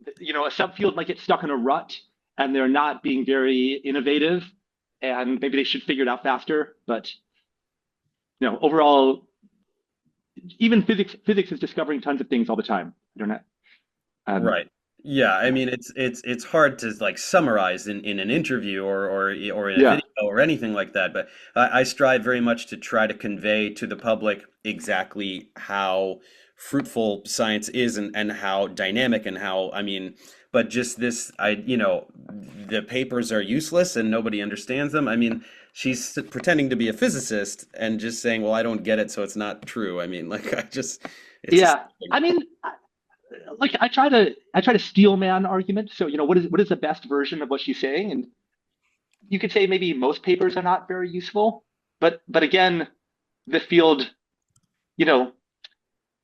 a subfield might get stuck in a rut and they're not being very innovative, and maybe they should figure it out faster. But overall, even physics is discovering tons of things all the time. I don't know. Right. Yeah. I mean, it's hard to like summarize in an interview or in a video or anything like that. But I strive very much to try to convey to the public exactly how fruitful science is and how dynamic and how, but just this, the papers are useless and nobody understands them. I mean, she's pretending to be a physicist and just saying, well, I don't get it, so it's not true. I try to steel man argument. So, what is the best version of what she's saying? And you could say maybe most papers are not very useful, but again, the field, you know,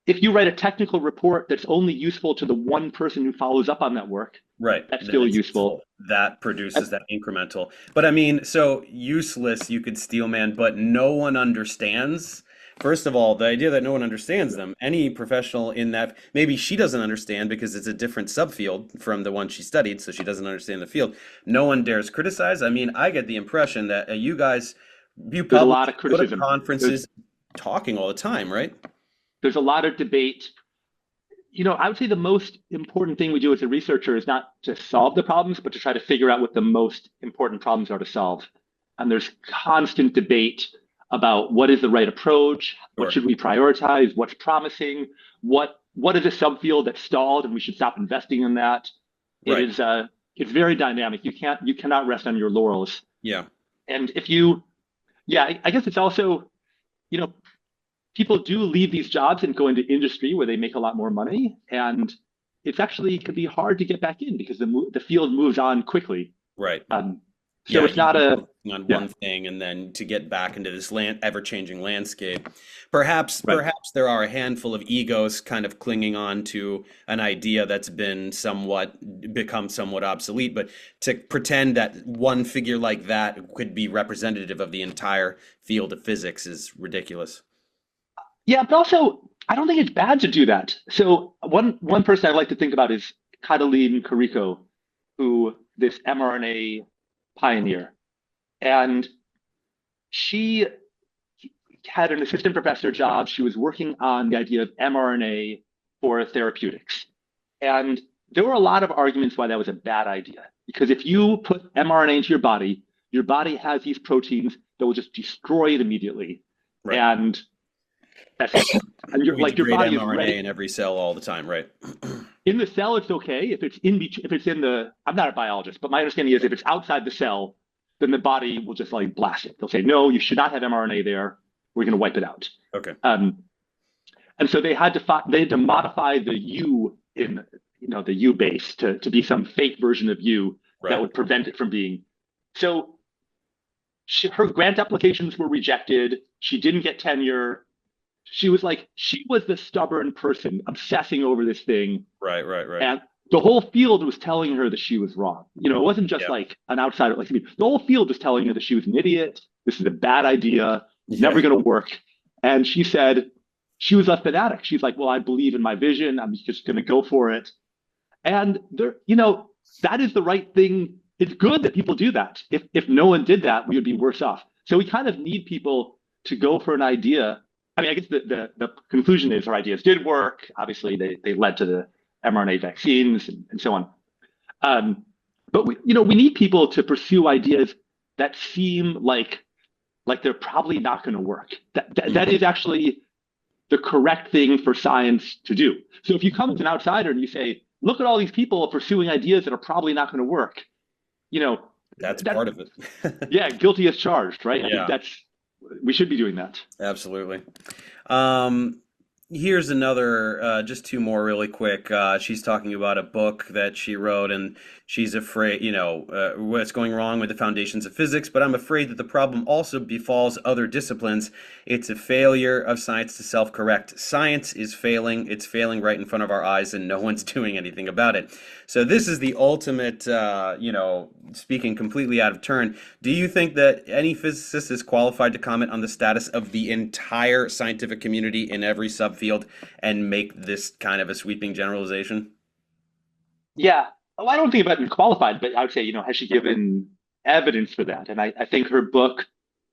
if you write a technical report that's only useful to the one person who follows up on that work, Right. that's Then still it's useful. that produces that incremental. But I mean, so useless you could steel man, but no one understands. First of all, the idea that no one understands them, any professional in that, maybe she doesn't understand because it's a different subfield from the one she studied, so she doesn't understand the field. No one dares criticize. I mean, I get the impression that you guys, you There's a probably lot of go to criticism. conferences talking all the time, right? There's a lot of debate. I would say the most important thing we do as a researcher is not to solve the problems, but to try to figure out what the most important problems are to solve. And there's constant debate about what is the right approach, what Sure. should we prioritize, what's promising, what is a subfield that's stalled and we should stop investing in that. Right. It's very dynamic. You cannot rest on your laurels. Yeah. And I guess it's also, people do leave these jobs and go into industry where they make a lot more money, and it's actually could be hard to get back in because the field moves on quickly. Right. So it's not on one thing, and then to get back into this ever-changing landscape. Perhaps there are a handful of egos kind of clinging on to an idea that's become somewhat obsolete, but to pretend that one figure like that could be representative of the entire field of physics is ridiculous. Yeah, but also I don't think it's bad to do that. So one person I like to think about is Cataline Carrico, who this mRNA pioneer. And she had an assistant professor job. She was working on the idea of mRNA for therapeutics. And there were a lot of arguments why that was a bad idea. Because if you put mRNA into your body has these proteins that will just destroy it immediately. Right. And that's it. And your body is mRNA ready. in every cell all the time, right? In the cell, it's okay. If it's in the, I'm not a biologist, but my understanding is if it's outside the cell, then the body will just like blast it. They'll say, no, you should not have mRNA there. We're going to wipe it out. Okay. And so they had to modify the U in, the U base to be some fake version of U that would prevent it from being. So her grant applications were rejected. She didn't get tenure. She was the stubborn person obsessing over this thing. Right. And the whole field was telling her that she was wrong. It wasn't just like an outsider like me. The whole field was telling her that she was an idiot. This is a bad idea. It's never going to work. And she said she was a fanatic. She's like, well, I believe in my vision. I'm just going to go for it. And that is the right thing. It's good that people do that. If no one did that, we would be worse off. So we kind of need people to go for an idea. I mean, I guess the conclusion is our ideas did work. Obviously, they led to the mRNA vaccines and so on. But we need people to pursue ideas that seem like they're probably not going to work. That is actually the correct thing for science to do. So if you come as an outsider and you say, look at all these people pursuing ideas that are probably not going to work, that's part of it. Yeah, guilty as charged, right? Yeah. I think we should be doing that. Absolutely. Here's another, just two more really quick. She's talking about a book that she wrote, and she's afraid, what's going wrong with the foundations of physics, but I'm afraid that the problem also befalls other disciplines. It's a failure of science to self-correct. Science is failing. It's failing right in front of our eyes, and no one's doing anything about it. So this is the ultimate, speaking completely out of turn. Do you think that any physicist is qualified to comment on the status of the entire scientific community in every subfield and make this kind of a sweeping generalization? Yeah. Well, I don't think about being qualified, but I would say, has she given evidence for that? And I think her book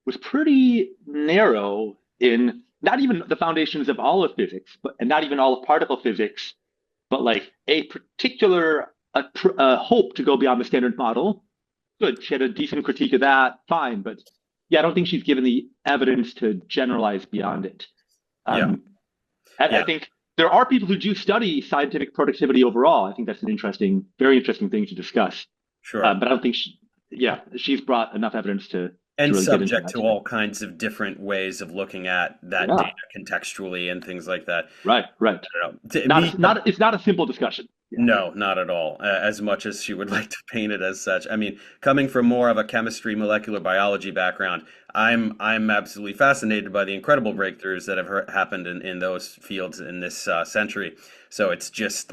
was pretty narrow in not even the foundations of all of physics, and not even all of particle physics, but like a particular hope to go beyond the standard model. Good. She had a decent critique of that. Fine. But yeah, I don't think she's given the evidence to generalize beyond it. I think there are people who do study scientific productivity overall. I think that's an very interesting thing to discuss. Sure. But I don't think she's brought enough evidence to really subject to all kinds of different ways of looking at that data contextually and things like that. Right. It's not a simple discussion. No, not at all. As much as she would like to paint it as such. I mean, coming from more of a chemistry, molecular biology background, I'm absolutely fascinated by the incredible breakthroughs that have happened in those fields in this century. So it's just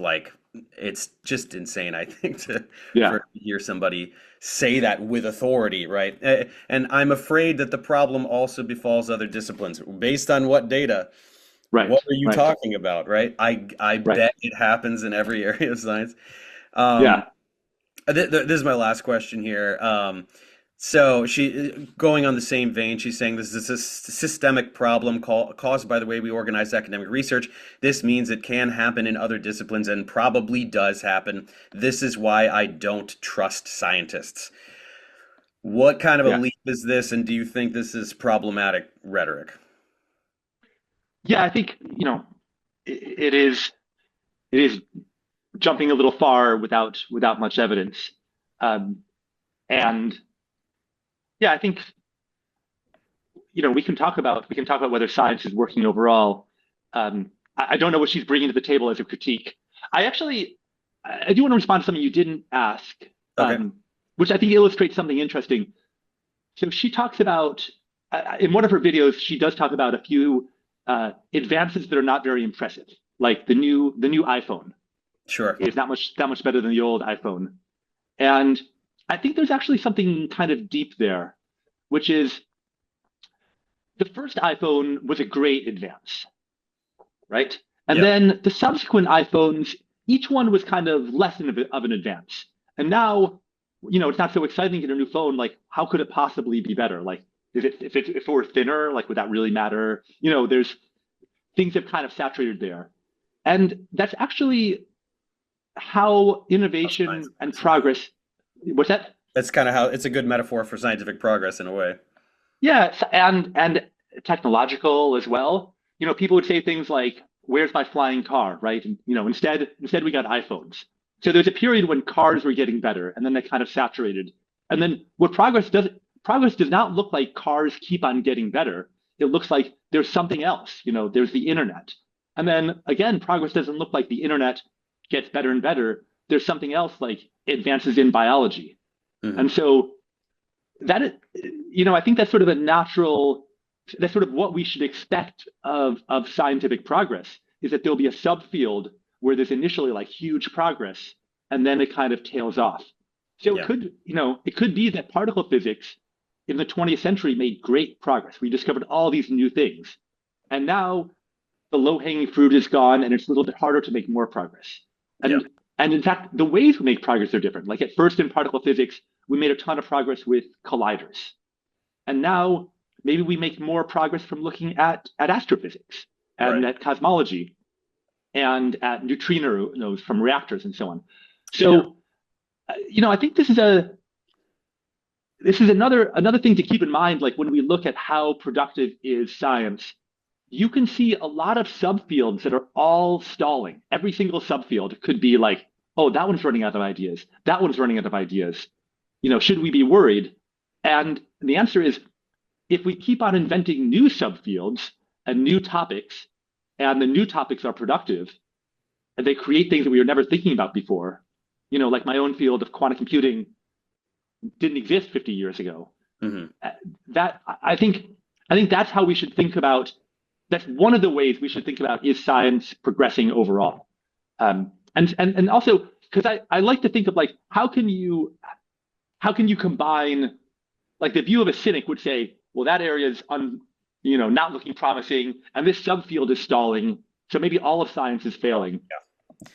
insane, I think, to Yeah, for hear somebody say that with authority, right? And I'm afraid that the problem also befalls other disciplines. Based on what data? What right, are you right, talking about, right? I right. bet it happens in every area of science. Um, Yeah, this is my last question here. So going on the same vein, she's saying this is a systemic problem caused by the way we organize academic research. This means it can happen in other disciplines and probably does happen. This is why I don't trust scientists. What kind of a yeah, leap is this, and do you think this is problematic rhetoric? yeah. I think it is it is jumping a little far without much evidence, um, and yeah, I think we can talk about whether science is working overall. I don't know what she's bringing to the table as a critique. I actually I do want to respond to something you didn't ask, Okay, um, which I think illustrates something interesting. So she talks about in one of her videos, she does talk about a few advances that are not very impressive, like the new iPhone sure. is not much better than the old iPhone, and I think there's actually something kind of deep there, which is the first iPhone was a great advance, right? And Yep. then the subsequent iPhones, each one was kind of less of an advance. And now, it's not so exciting to get a new phone. Like, how could it possibly be better? Like, if it were thinner, like, would that really matter? There's things have kind of saturated there. And that's actually how How science innovation and works, yeah. progress, what's that? That's kind of how it's a good metaphor for scientific progress in a way. Yeah, and technological as well. People would say things like, "Where's my flying car?" Right? And instead we got iPhones. So there's a period when cars were getting better, and then they kind of saturated. And then what progress does not look like cars keep on getting better. It looks like there's something else. There's the internet. And then again, progress doesn't look like the internet gets better and better. There's something else like advances in biology. Hmm. And so that is, I think that's sort of that's sort of what we should expect of scientific progress is that there'll be a subfield where there's initially like huge progress and then it kind of tails off. So Yeah. it could be that particle physics in the 20th century made great progress. We discovered all these new things. And now the low-hanging fruit is gone and it's a little bit harder to make more progress. Yeah. And in fact, the ways we make progress are different. Like at first in particle physics, we made a ton of progress with colliders. And now maybe we make more progress from looking at astrophysics and Right. at cosmology and at neutrinos from reactors and so on. Yeah. So, I think this is another thing to keep in mind. Like when we look at how productive is science, you can see a lot of subfields that are all stalling. Every single subfield could be like, oh, that one's running out of ideas. That one's running out of ideas. Should we be worried? And the answer is if we keep on inventing new subfields and new topics, and the new topics are productive, and they create things that we were never thinking about before, like my own field of quantum computing didn't exist 50 years ago. Hmm. That I think that's how we should think about. That's one of the ways we should think about is science progressing overall. And also because I like to think of like how can you combine like the view of a cynic would say, well, that area is not looking promising, and this subfield is stalling, so maybe all of science is failing.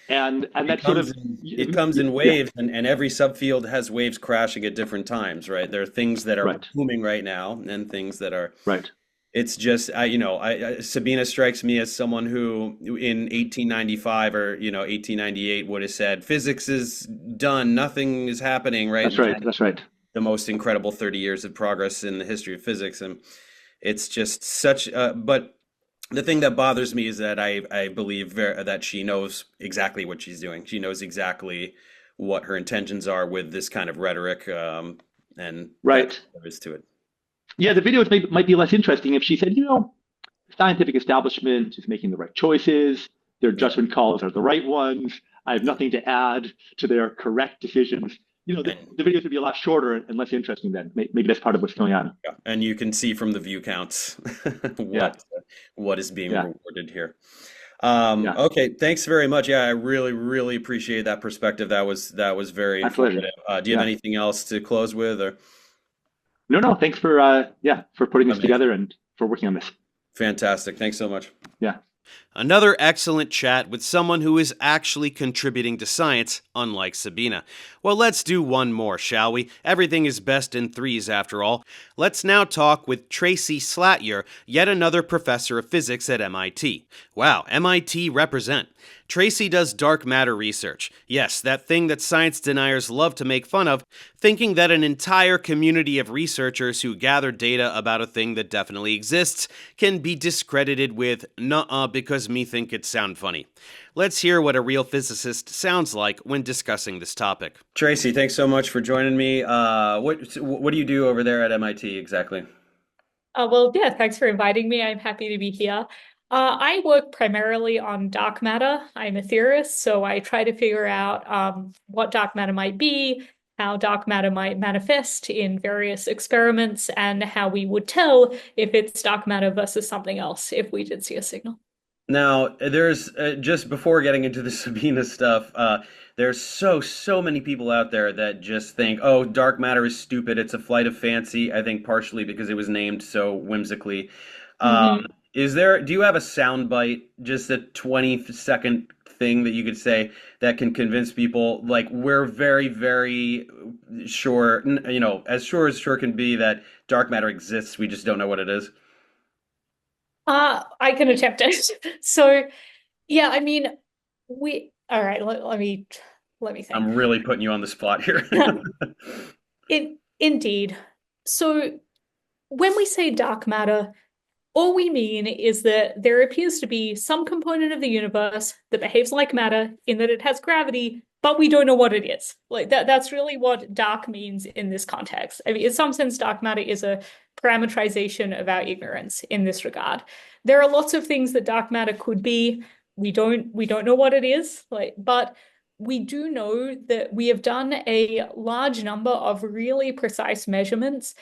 And It that's sort comes of in yeah, waves, and every subfield has waves crashing at different times, right? There are things that are right, booming right now, and things that are. right, It's just Sabina strikes me as someone who in 1895 or 1898 would have said physics is done, nothing is happening, right? that's And right, then that's right. the most incredible 30 years of progress in the history of physics, and it's just such. But the thing that bothers me is that I believe that she knows exactly what she's doing. She knows exactly what her intentions are with this kind of rhetoric, and that's Right. what there is to it. Yeah, the videos might be less interesting if she said, the scientific establishment is making the right choices, their Yeah. judgment calls are the right ones. I have nothing to add to their correct decisions. The videos would be a lot shorter and less interesting then. Maybe that's part of what's going on. Yeah. And you can see from the view counts Yeah. what is being Yeah. rewarded here. Yeah. Okay, thanks very much. Yeah, I really, really appreciate that perspective. That was very My pleasure. informative. Do you have anything else to close with, or? No. Thanks for putting this Amazing. together and for working on this. Fantastic. Thanks so much. Yeah. Another excellent chat with someone who is actually contributing to science, unlike Sabine. Well, let's do one more, shall we? Everything is best in threes, after all. Let's now talk with Tracy Slatyer, yet another professor of physics at MIT. Wow, MIT represent. Tracy does dark matter research. Yes, that thing that science deniers love to make fun of, thinking that an entire community of researchers who gather data about a thing that definitely exists can be discredited with "nuh-uh because me think it sound funny." Let's hear what a real physicist sounds like when discussing this topic. Tracy, thanks so much for joining me. What do you do over there at MIT exactly? Well, yeah, thanks for inviting me. I'm happy to be here. I work primarily on dark matter. I'm a theorist, so I try to figure out what dark matter might be, how dark matter might manifest in various experiments, and how we would tell if it's dark matter versus something else if we did see a signal. Now, there's just before getting into the Sabine stuff, there's so many people out there that just think, oh, dark matter is stupid. It's a flight of fancy. I think partially because it was named so whimsically. Do you have a soundbite, just a 20-second thing that you could say that can convince people, like, we're very, very sure, as sure can be that dark matter exists, we just don't know what it is? I can attempt it. So, yeah, I mean, all right, let me think. I'm really putting you on the spot here. Indeed. So when we say dark matter, all we mean is that there appears to be some component of the universe that behaves like matter in that it has gravity, but we don't know what it is. Like that's really what dark means in this context. I mean, in some sense, dark matter is a parameterization of our ignorance in this regard. There are lots of things that dark matter could be. We don't know what it is, but we do know that we have done a large number of really precise measurements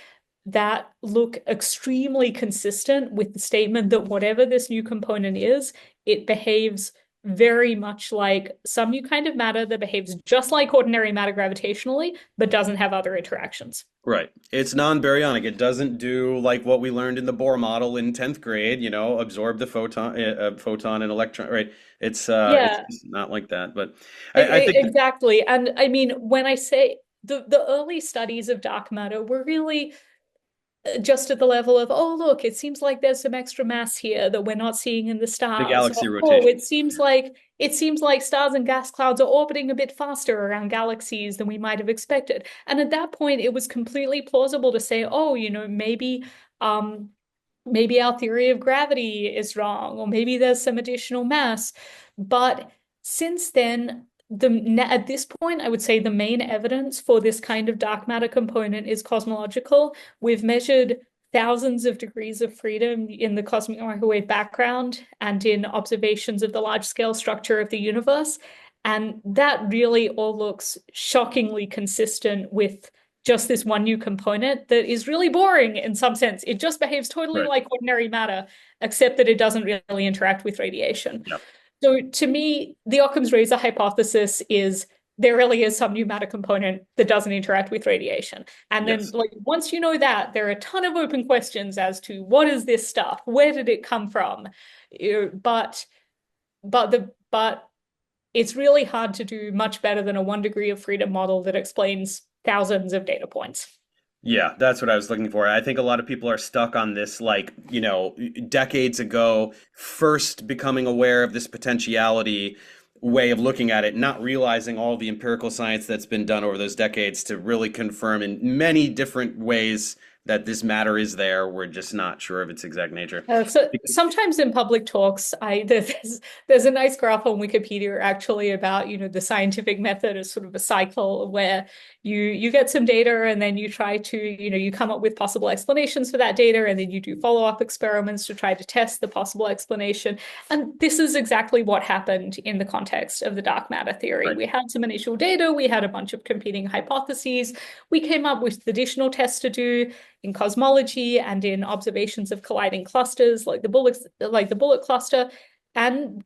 that look extremely consistent with the statement that whatever this new component is, it behaves very much like some new kind of matter that behaves just like ordinary matter gravitationally, but doesn't have other interactions. Right. It's non-baryonic. It doesn't do like what we learned in the Bohr model in 10th grade, absorb the photon and electron, right? It's not like that, but I think exactly. And I mean, when I say the early studies of dark matter were really just at the level of, oh, look, it seems like there's some extra mass here that we're not seeing in the stars. The galaxy rotation. It seems like stars and gas clouds are orbiting a bit faster around galaxies than we might have expected. And at that point, it was completely plausible to say, oh, maybe our theory of gravity is wrong, or maybe there's some additional mass. But since then, at this point, I would say the main evidence for this kind of dark matter component is cosmological. We've measured thousands of degrees of freedom in the cosmic microwave background and in observations of the large-scale structure of the universe. And that really all looks shockingly consistent with just this one new component that is really boring in some sense. It just behaves totally like ordinary matter, except that it doesn't really interact with radiation. Yep. So to me, the Occam's razor hypothesis is there really is some new matter component that doesn't interact with radiation. And then once you know that, there are a ton of open questions as to what is this stuff? Where did it come from? But it's really hard to do much better than a 1 degree of freedom model that explains thousands of data points. Yeah, that's what I was looking for. I think a lot of people are stuck on this, decades ago, first becoming aware of this potentiality way of looking at it, not realizing all the empirical science that's been done over those decades to really confirm in many different ways that this matter is there. We're just not sure of its exact nature. So sometimes in public talks, there's a nice graph on Wikipedia actually about, the scientific method as sort of a cycle where you get some data and then you try to, you come up with possible explanations for that data, and then you do follow-up experiments to try to test the possible explanation. And this is exactly what happened in the context of the dark matter theory. Right. We had some initial data, we had a bunch of competing hypotheses, we came up with additional tests to do in cosmology and in observations of colliding clusters like the bullet cluster. And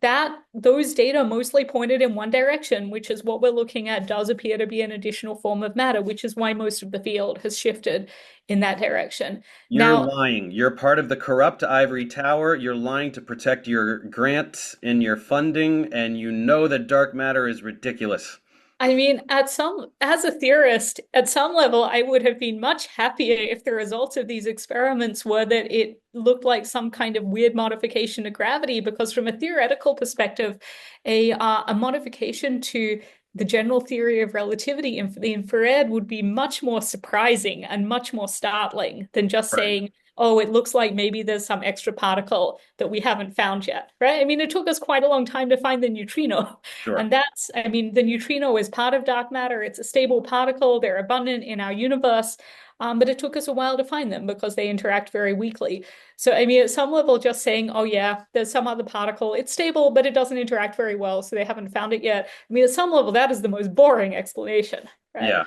those data mostly pointed in one direction, which is what we're looking at does appear to be an additional form of matter, which is why most of the field has shifted in that direction. You're lying. You're part of the corrupt ivory tower. You're lying to protect your grant and your funding, and you know that dark matter is ridiculous. I mean, as a theorist, at some level, I would have been much happier if the results of these experiments were that it looked like some kind of weird modification to gravity, because from a theoretical perspective, a modification to the general theory of relativity in the infrared would be much more surprising and much more startling than just saying, oh, it looks like maybe there's some extra particle that we haven't found yet, right? I mean, it took us quite a long time to find the neutrino. Sure. And the neutrino is part of dark matter. It's a stable particle. They're abundant in our universe. But it took us a while to find them because they interact very weakly. So, I mean, at some level, just saying, oh, yeah, there's some other particle. It's stable, but it doesn't interact very well, so they haven't found it yet. I mean, at some level, that is the most boring explanation. Right? Yeah,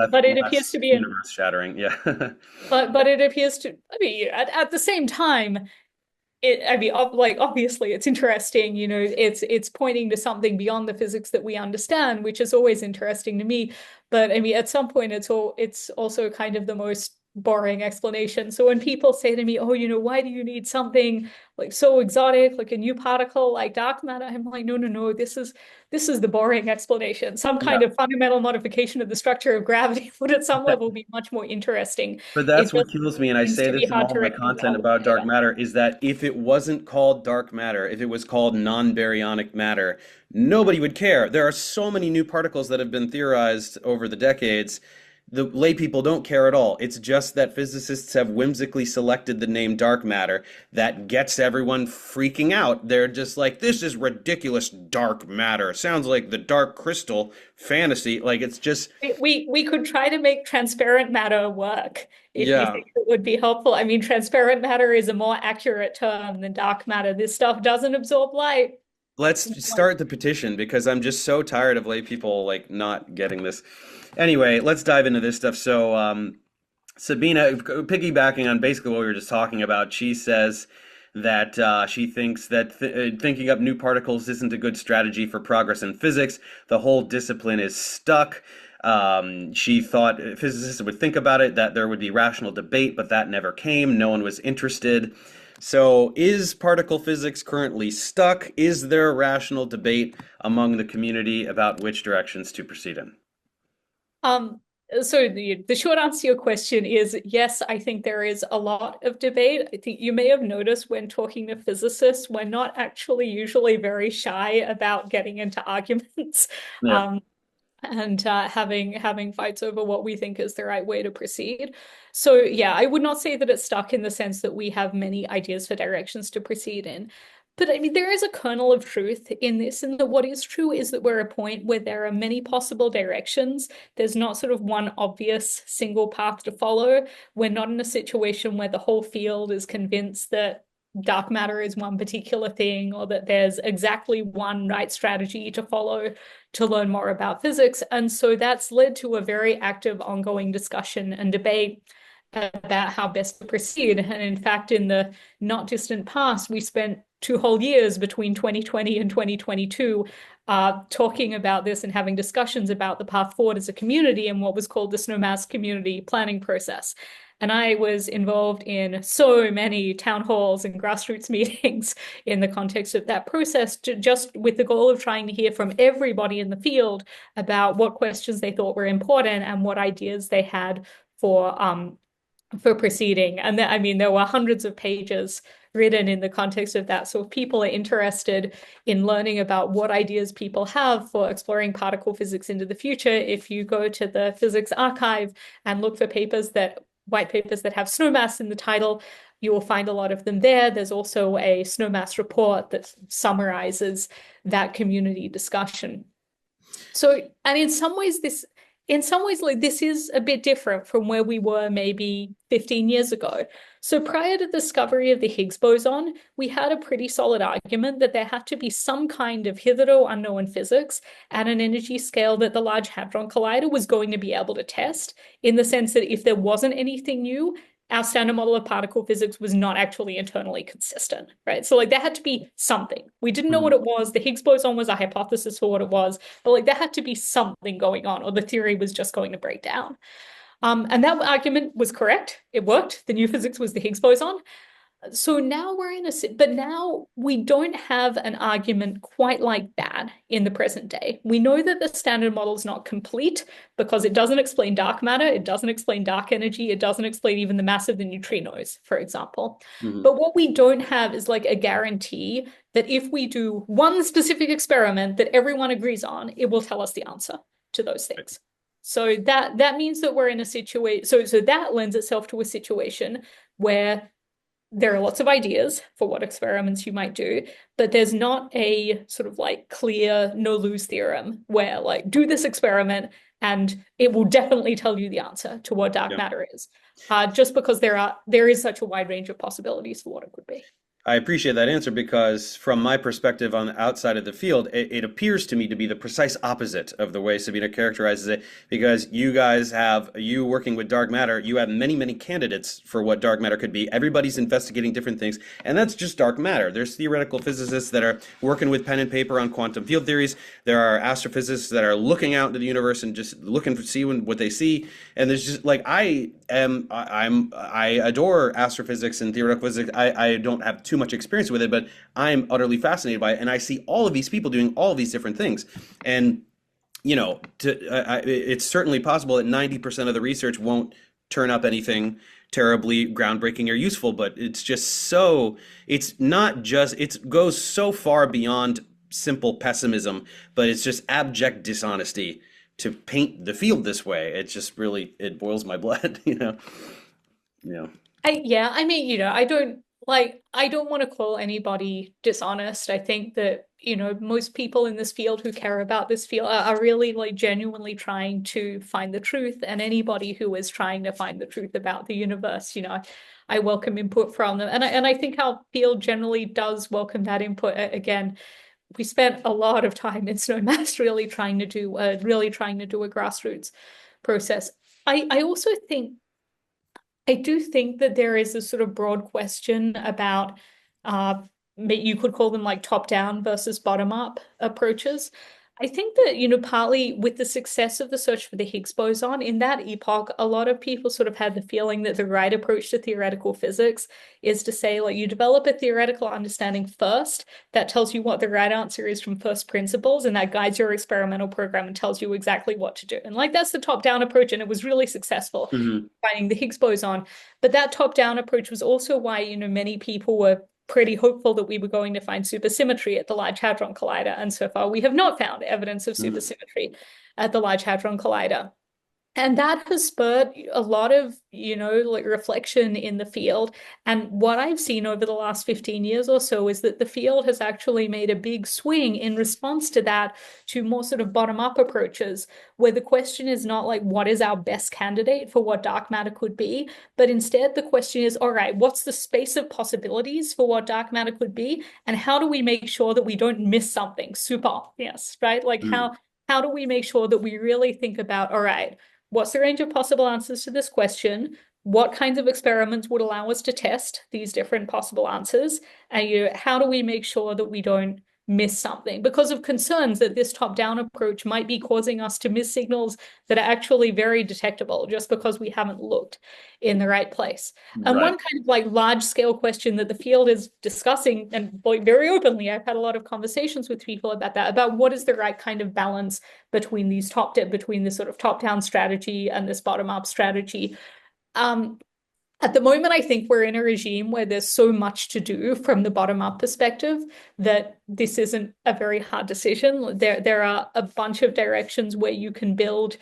but it appears to be universe shattering. Yeah. but it appears to, I mean, at the same time, obviously it's interesting, it's pointing to something beyond the physics that we understand, which is always interesting to me. But I mean, at some point, it's also kind of the most boring explanation. So when people say to me, oh, why do you need something like so exotic, like a new particle like dark matter? I'm like, no, this is the boring explanation. Some kind of fundamental modification of the structure of gravity would at some level be much more interesting. But that's what kills me, and I say this in all my content about dark matter, is that if it wasn't called dark matter, if it was called non-baryonic matter, nobody would care. There are so many new particles that have been theorized over the decades. The lay people don't care at all. It's just that physicists have whimsically selected the name dark matter that gets everyone freaking out. They're just like, this is ridiculous dark matter. Sounds like the dark crystal fantasy. Like, it's just... We could try to make transparent matter work if you think it would be helpful. I mean, transparent matter is a more accurate term than dark matter. This stuff doesn't absorb light. Let's start the petition, because I'm just so tired of lay people like not getting this. Anyway, let's dive into this stuff. So, Sabine, piggybacking on basically what we were just talking about, she says that she thinks that thinking up new particles isn't a good strategy for progress in physics. The whole discipline is stuck. She thought physicists would think about it, that there would be rational debate, but that never came. No one was interested. So is particle physics currently stuck? Is there a rational debate among the community about which directions to proceed in? So the short answer to your question is yes, I think there is a lot of debate. I think you may have noticed when talking to physicists, we're not actually usually very shy about getting into arguments. Yeah. And having fights over what we think is the right way to proceed. So yeah, I would not say that it's stuck in the sense that we have many ideas for directions to proceed in. But I mean, there is a kernel of truth in this, and that what is true is that we're at a point where there are many possible directions. There's not sort of one obvious single path to follow. We're not in a situation where the whole field is convinced that dark matter is one particular thing, or that there's exactly one right strategy to follow to learn more about physics. And so that's led to a very active ongoing discussion and debate about how best to proceed. And in fact, in the not distant past, we spent 2 whole years between 2020 and 2022 talking about this and having discussions about the path forward as a community in what was called the Snowmass community planning process. And I was involved in so many town halls and grassroots meetings in the context of that process, just with the goal of trying to hear from everybody in the field about what questions they thought were important and what ideas they had for proceeding. And I mean, there were hundreds of pages written in the context of that. So if people are interested in learning about what ideas people have for exploring particle physics into the future, if you go to the physics archive and look for papers that white papers that have snowmass in the title, you will find a lot of them there. There's also a snowmass report that summarizes that community discussion. So, and in some ways, like this is a bit different from where we were maybe 15 years ago. So prior to the discovery of the Higgs boson, we had a pretty solid argument that there had to be some kind of hitherto unknown physics at an energy scale that the Large Hadron Collider was going to be able to test, in the sense that if there wasn't anything new, our standard model of particle physics was not actually internally consistent, right? So like there had to be something. We didn't know what it was. The Higgs boson was a hypothesis for what it was, but like there had to be something going on, or the theory was just going to break down. And that argument was correct. It worked. The new physics was the Higgs boson. So now we're in but now we don't have an argument quite like that in the present day. We know that the standard model is not complete because it doesn't explain dark matter, it doesn't explain dark energy, it doesn't explain even the mass of the neutrinos, for example. But what we don't have is like a guarantee that if we do one specific experiment that everyone agrees on, it will tell us the answer to those things. So that means that we're in a situation, so that lends itself to a situation where there are lots of ideas for what experiments you might do, but there's not a sort of like clear no-lose theorem where like do this experiment and it will definitely tell you the answer to what dark matter is, just because there is such a wide range of possibilities for what it could be. I appreciate that answer because from my perspective on the outside of the field, it appears to me to be the precise opposite of the way Sabine characterizes it, because you working with dark matter, you have many, many candidates for what dark matter could be. Everybody's investigating different things, and that's just dark matter. There's theoretical physicists that are working with pen and paper on quantum field theories. There are astrophysicists that are looking out into the universe and just looking to see what they see. And there's just like, I adore astrophysics and theoretical physics. I don't have too much experience with it, but I'm utterly fascinated by it, and I see all of these people doing all of these different things. And it's certainly possible that 90% of the research won't turn up anything terribly groundbreaking or useful, but it goes so far beyond simple pessimism, but it's just abject dishonesty to paint the field this way. It's just really, it boils my blood, I don't want to call anybody dishonest. I think that, most people in this field who care about this field are really like genuinely trying to find the truth. And anybody who is trying to find the truth about the universe, I welcome input from them. And I think our field generally does welcome that input. Again, we spent a lot of time in snowmass really trying to do a grassroots process. I do think that there is a sort of broad question about, you could call them like top-down versus bottom-up approaches. I think that, partly with the success of the search for the Higgs boson, in that epoch, a lot of people sort of had the feeling that the right approach to theoretical physics is to say, like, you develop a theoretical understanding first that tells you what the right answer is from first principles, and that guides your experimental program and tells you exactly what to do. And like, that's the top-down approach, and it was really successful finding the Higgs boson. But that top-down approach was also why, many people were pretty hopeful that we were going to find supersymmetry at the Large Hadron Collider. And so far, we have not found evidence of supersymmetry at the Large Hadron Collider. And that has spurred a lot of, reflection in the field. And what I've seen over the last 15 years or so is that the field has actually made a big swing in response to that to more sort of bottom-up approaches, where the question is not like, what is our best candidate for what dark matter could be? But instead, the question is, all right, what's the space of possibilities for what dark matter could be? And how do we make sure that we don't miss something super obvious, right? Like how do we make sure that we really think about, all right, what's the range of possible answers to this question? What kinds of experiments would allow us to test these different possible answers? And how do we make sure that we don't miss something because of concerns that this top-down approach might be causing us to miss signals that are actually very detectable just because we haven't looked in the right place. And one kind of like large-scale question that the field is discussing, and like very openly, I've had a lot of conversations with people about that, about what is the right kind of balance between these between this sort of top-down strategy and this bottom-up strategy. At the moment, I think we're in a regime where there's so much to do from the bottom-up perspective that this isn't a very hard decision. There are a bunch of directions where you can build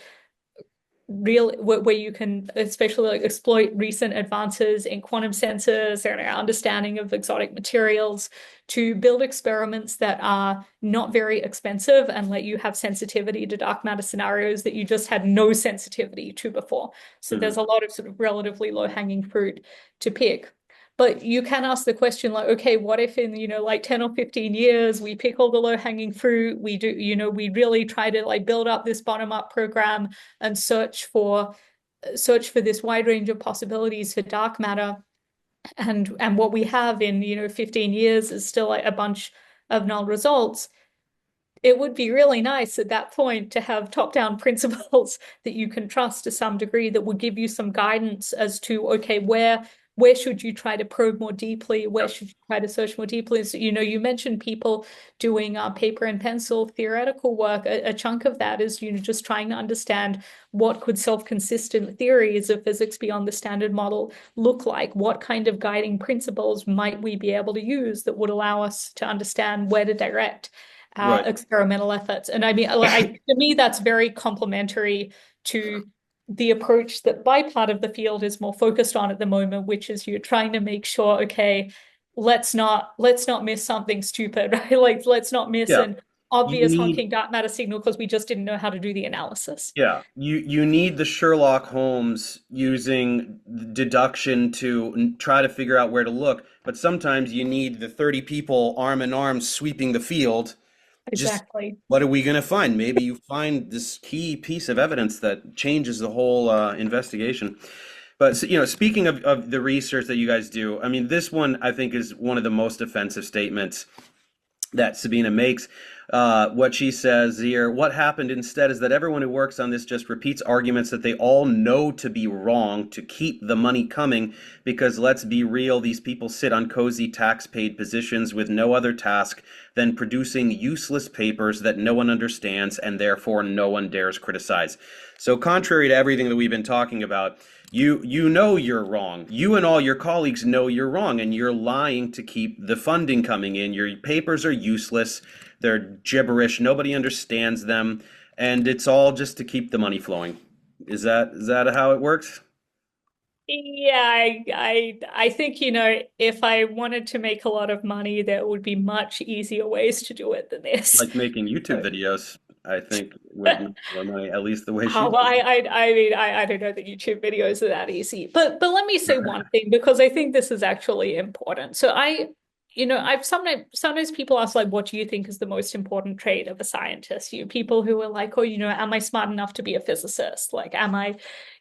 where you can especially like exploit recent advances in quantum sensors and our understanding of exotic materials to build experiments that are not very expensive and let you have sensitivity to dark matter scenarios that you just had no sensitivity to before. So there's a lot of sort of relatively low-hanging fruit to pick. But you can ask the question like, okay, what if in, like 10 or 15 years, we pick all the low-hanging fruit, we do, we really try to like build up this bottom-up program and search for this wide range of possibilities for dark matter. And what we have in, 15 years is still like a bunch of null results. It would be really nice at that point to have top-down principles that you can trust to some degree that would give you some guidance as to, okay, where should you try to probe more deeply? Where should you try to search more deeply? So, you mentioned people doing paper and pencil theoretical work. A chunk of that is, just trying to understand what could self-consistent theories of physics beyond the standard model look like? What kind of guiding principles might we be able to use that would allow us to understand where to direct our experimental efforts? And I mean, to me, that's very complementary to the approach that my part of the field is more focused on at the moment, which is you're trying to make sure, okay, let's not miss something stupid, right? Like, let's not miss an obvious honking dark matter signal because we just didn't know how to do the analysis. Yeah, you need the Sherlock Holmes using deduction to try to figure out where to look, but sometimes you need the 30 people arm in arm sweeping the field. Exactly. Just what are we going to find? Maybe you find this key piece of evidence that changes the whole investigation. But speaking of the research that you guys do, I mean, this one I think is one of the most offensive statements that Sabine makes. What she says here, what happened instead is that everyone who works on this just repeats arguments that they all know to be wrong to keep the money coming, because let's be real, these people sit on cozy tax-paid positions with no other task than producing useless papers that no one understands and therefore no one dares criticize. So contrary to everything that we've been talking about, you know you're wrong. You and all your colleagues know you're wrong, and you're lying to keep the funding coming in. Your papers are useless. They're gibberish. Nobody understands them, and it's all just to keep the money flowing. Is that how it works? Yeah, I think, if I wanted to make a lot of money, there would be much easier ways to do it than this. Like making YouTube videos, I think would make more money, at least the way she well, does. I mean, I don't know that YouTube videos are that easy, but let me say one thing, because I think this is actually important. So I've sometimes people ask, like, what do you think is the most important trait of a scientist? People who are like, oh, am I smart enough to be a physicist? Like, am I,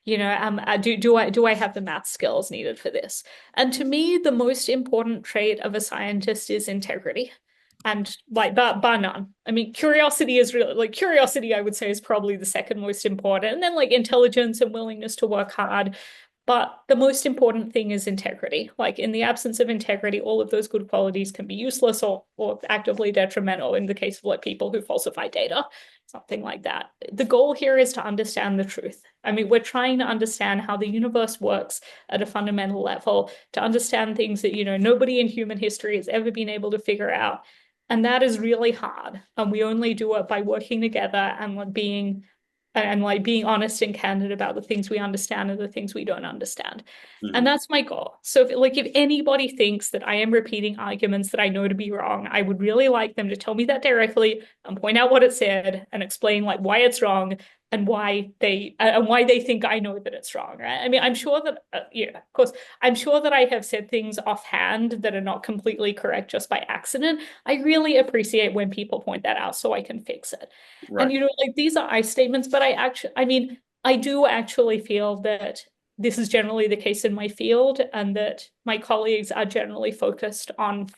do I have the math skills needed for this? And to me, the most important trait of a scientist is integrity. And like bar none. I mean, curiosity is really like curiosity, I would say, is probably the second most important. And then like intelligence and willingness to work hard. But the most important thing is integrity. Like in the absence of integrity, all of those good qualities can be useless or actively detrimental in the case of like people who falsify data, something like that. The goal here is to understand the truth. I mean, we're trying to understand how the universe works at a fundamental level, to understand things that, nobody in human history has ever been able to figure out. And that is really hard. And we only do it by working together and being honest and candid about the things we understand and the things we don't understand. Mm-hmm. And that's my goal. So if anybody thinks that I am repeating arguments that I know to be wrong, I would really like them to tell me that directly and point out what it said and explain like why it's wrong and why they think I know that it's wrong, right? I mean, I'm sure that, of course, I'm sure that I have said things offhand that are not completely correct just by accident. I really appreciate when people point that out so I can fix it. Right. And, like these are I statements, but I do actually feel that this is generally the case in my field and that my colleagues are generally focused on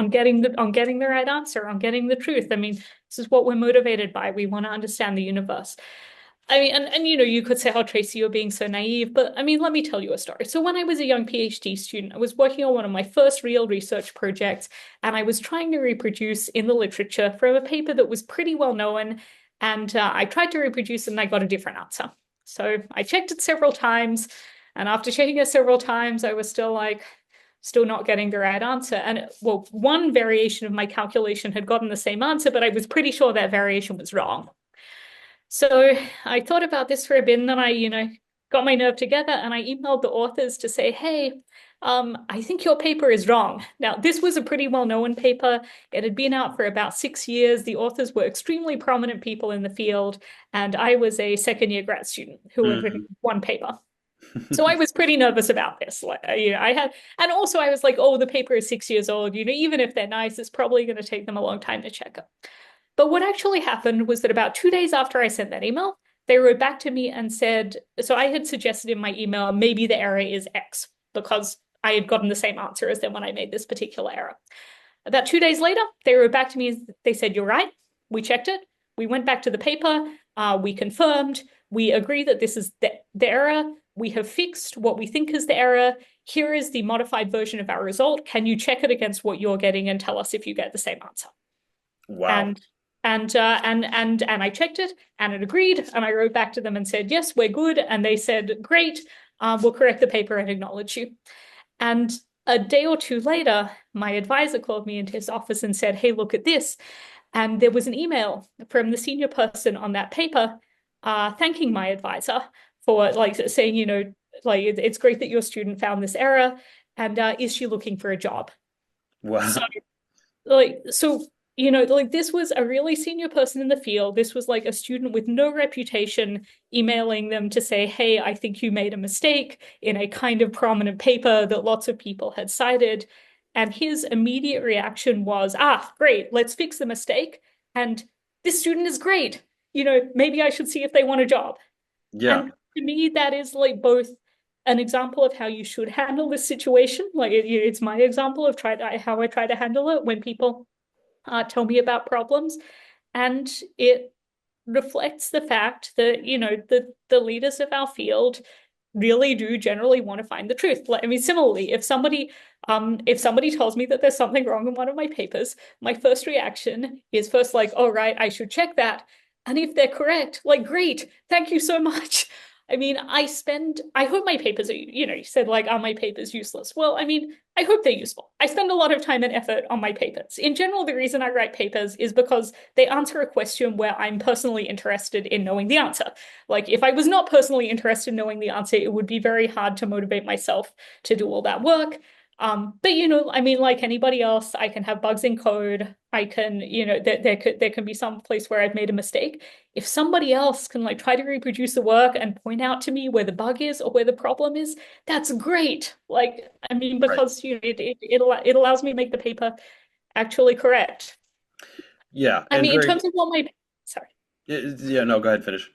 getting the right answer, on getting the truth. I mean, this is what we're motivated by. We want to understand the universe. I mean, and you could say, oh, Tracy, you're being so naive, but I mean, let me tell you a story. So when I was a young PhD student, I was working on one of my first real research projects, and I was trying to reproduce in the literature from a paper that was pretty well known, and I tried to reproduce it and I got a different answer. So I checked it several times, and after checking it several times, I was still not getting the right answer. And one variation of my calculation had gotten the same answer, but I was pretty sure that variation was wrong. So I thought about this for a bit, and then got my nerve together and I emailed the authors to say, hey, I think your paper is wrong. Now, this was a pretty well-known paper. It had been out for about 6 years. The authors were extremely prominent people in the field, and I was a second-year grad student who had written one paper. So I was pretty nervous about this. And also I was like, oh, the paper is 6 years old. Even if they're nice, it's probably going to take them a long time to check up. But what actually happened was that about 2 days after I sent that email, they wrote back to me and said, so I had suggested in my email, maybe the error is X, because I had gotten the same answer as them when I made this particular error. About 2 days later, they wrote back to me. They said, you're right. We checked it. We went back to the paper. We confirmed. We agree that this is the error. We have fixed what we think is the error. Here is the modified version of our result. Can you check it against what you're getting and tell us if you get the same answer? Wow. And I checked it and it agreed. And I wrote back to them and said, yes, we're good. And they said, great, we'll correct the paper and acknowledge you. And a day or two later, my advisor called me into his office and said, hey, look at this. And there was an email from the senior person on that paper thanking my advisor for saying, it's great that your student found this error. And is she looking for a job? Wow. So this was a really senior person in the field. This was like a student with no reputation emailing them to say, hey, I think you made a mistake in a kind of prominent paper that lots of people had cited. And his immediate reaction was, great, let's fix the mistake. And this student is great. Maybe I should see if they want a job. Yeah. And to me, that is both an example of how you should handle this situation. It's my example of how I try to handle it when people tell me about problems. And it reflects the fact that, the leaders of our field really do generally want to find the truth. Similarly, if somebody tells me that there's something wrong in one of my papers, my first reaction is first oh, right, I should check that. And if they're correct, great, thank you so much. I hope my papers are, you said are my papers useless? Well, I hope they're useful. I spend a lot of time and effort on my papers. In general, the reason I write papers is because they answer a question where I'm personally interested in knowing the answer. If I was not personally interested in knowing the answer, it would be very hard to motivate myself to do all that work. But like anybody else, I can have bugs in code. I can, there can be some place where I've made a mistake. If somebody else can try to reproduce the work and point out to me where the bug is or where the problem is, that's great. Because it allows me to make the paper actually correct. Yeah. In terms of what go ahead, finish.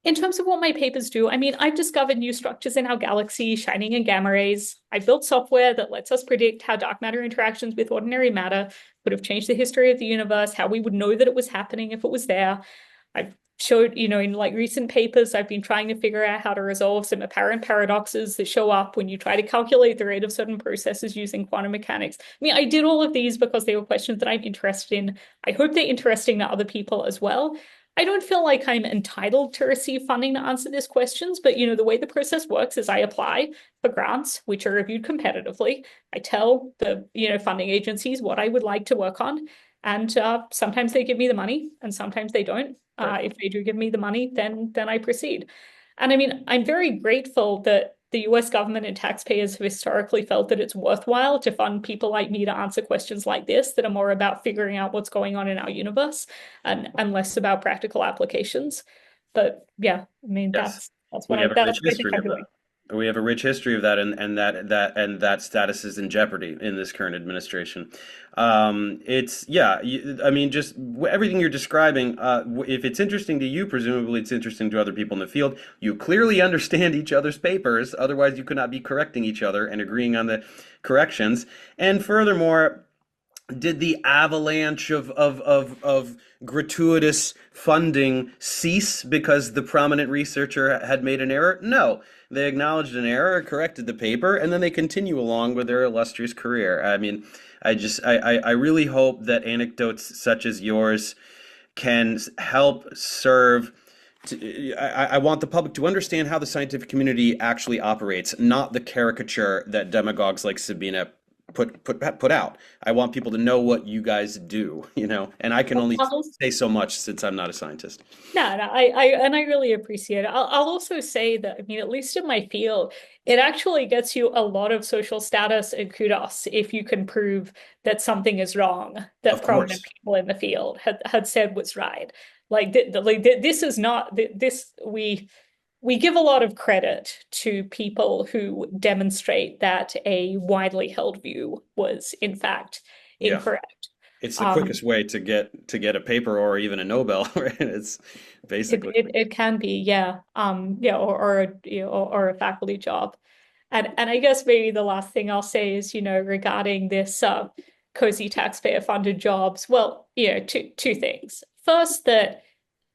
In terms of what my papers do, I've discovered new structures in our galaxy, shining in gamma rays. I built software that lets us predict how dark matter interactions with ordinary matter could have changed the history of the universe, how we would know that it was happening if it was there. I've showed, in recent papers, I've been trying to figure out how to resolve some apparent paradoxes that show up when you try to calculate the rate of certain processes using quantum mechanics. I did all of these because they were questions that I'm interested in. I hope they're interesting to other people as well. I don't feel like I'm entitled to receive funding to answer these questions, but the way the process works is I apply for grants, which are reviewed competitively. I tell the funding agencies what I would like to work on, and sometimes they give me the money, and sometimes they don't. Right. If they do give me the money, then I proceed. And I'm very grateful that the US government and taxpayers have historically felt that it's worthwhile to fund people like me to answer questions like this that are more about figuring out what's going on in our universe and less about practical applications. But yeah, Yes. that's what I think I'm doing. We have a rich history of that, and that status is in jeopardy in this current administration. Just everything you're describing. If it's interesting to you, presumably it's interesting to other people in the field. You clearly understand each other's papers. Otherwise, you could not be correcting each other and agreeing on the corrections. And furthermore, did the avalanche of gratuitous funding cease because the prominent researcher had made an error? No. They acknowledged an error, corrected the paper, and then they continue along with their illustrious career. I really hope that anecdotes such as yours can help serve. I want the public to understand how the scientific community actually operates, not the caricature that demagogues like Sabine put out. I want people to know what you guys do, and I can only I'll say so much since I'm not a scientist. No, I really appreciate it. I'll also say that, I mean, at least in my field, it actually gets you a lot of social status and kudos if you can prove that something is wrong Of that prominent course. people in the field had said was right. This is not this we give a lot of credit to people who demonstrate that a widely held view was in fact Yeah. incorrect. It's the Um, quickest way to get a paper or even a Nobel, right? It's basically. it can be, yeah. Yeah, or a faculty job. And I guess maybe the last thing I'll say is, regarding this cozy taxpayer funded jobs, well, two things. First, that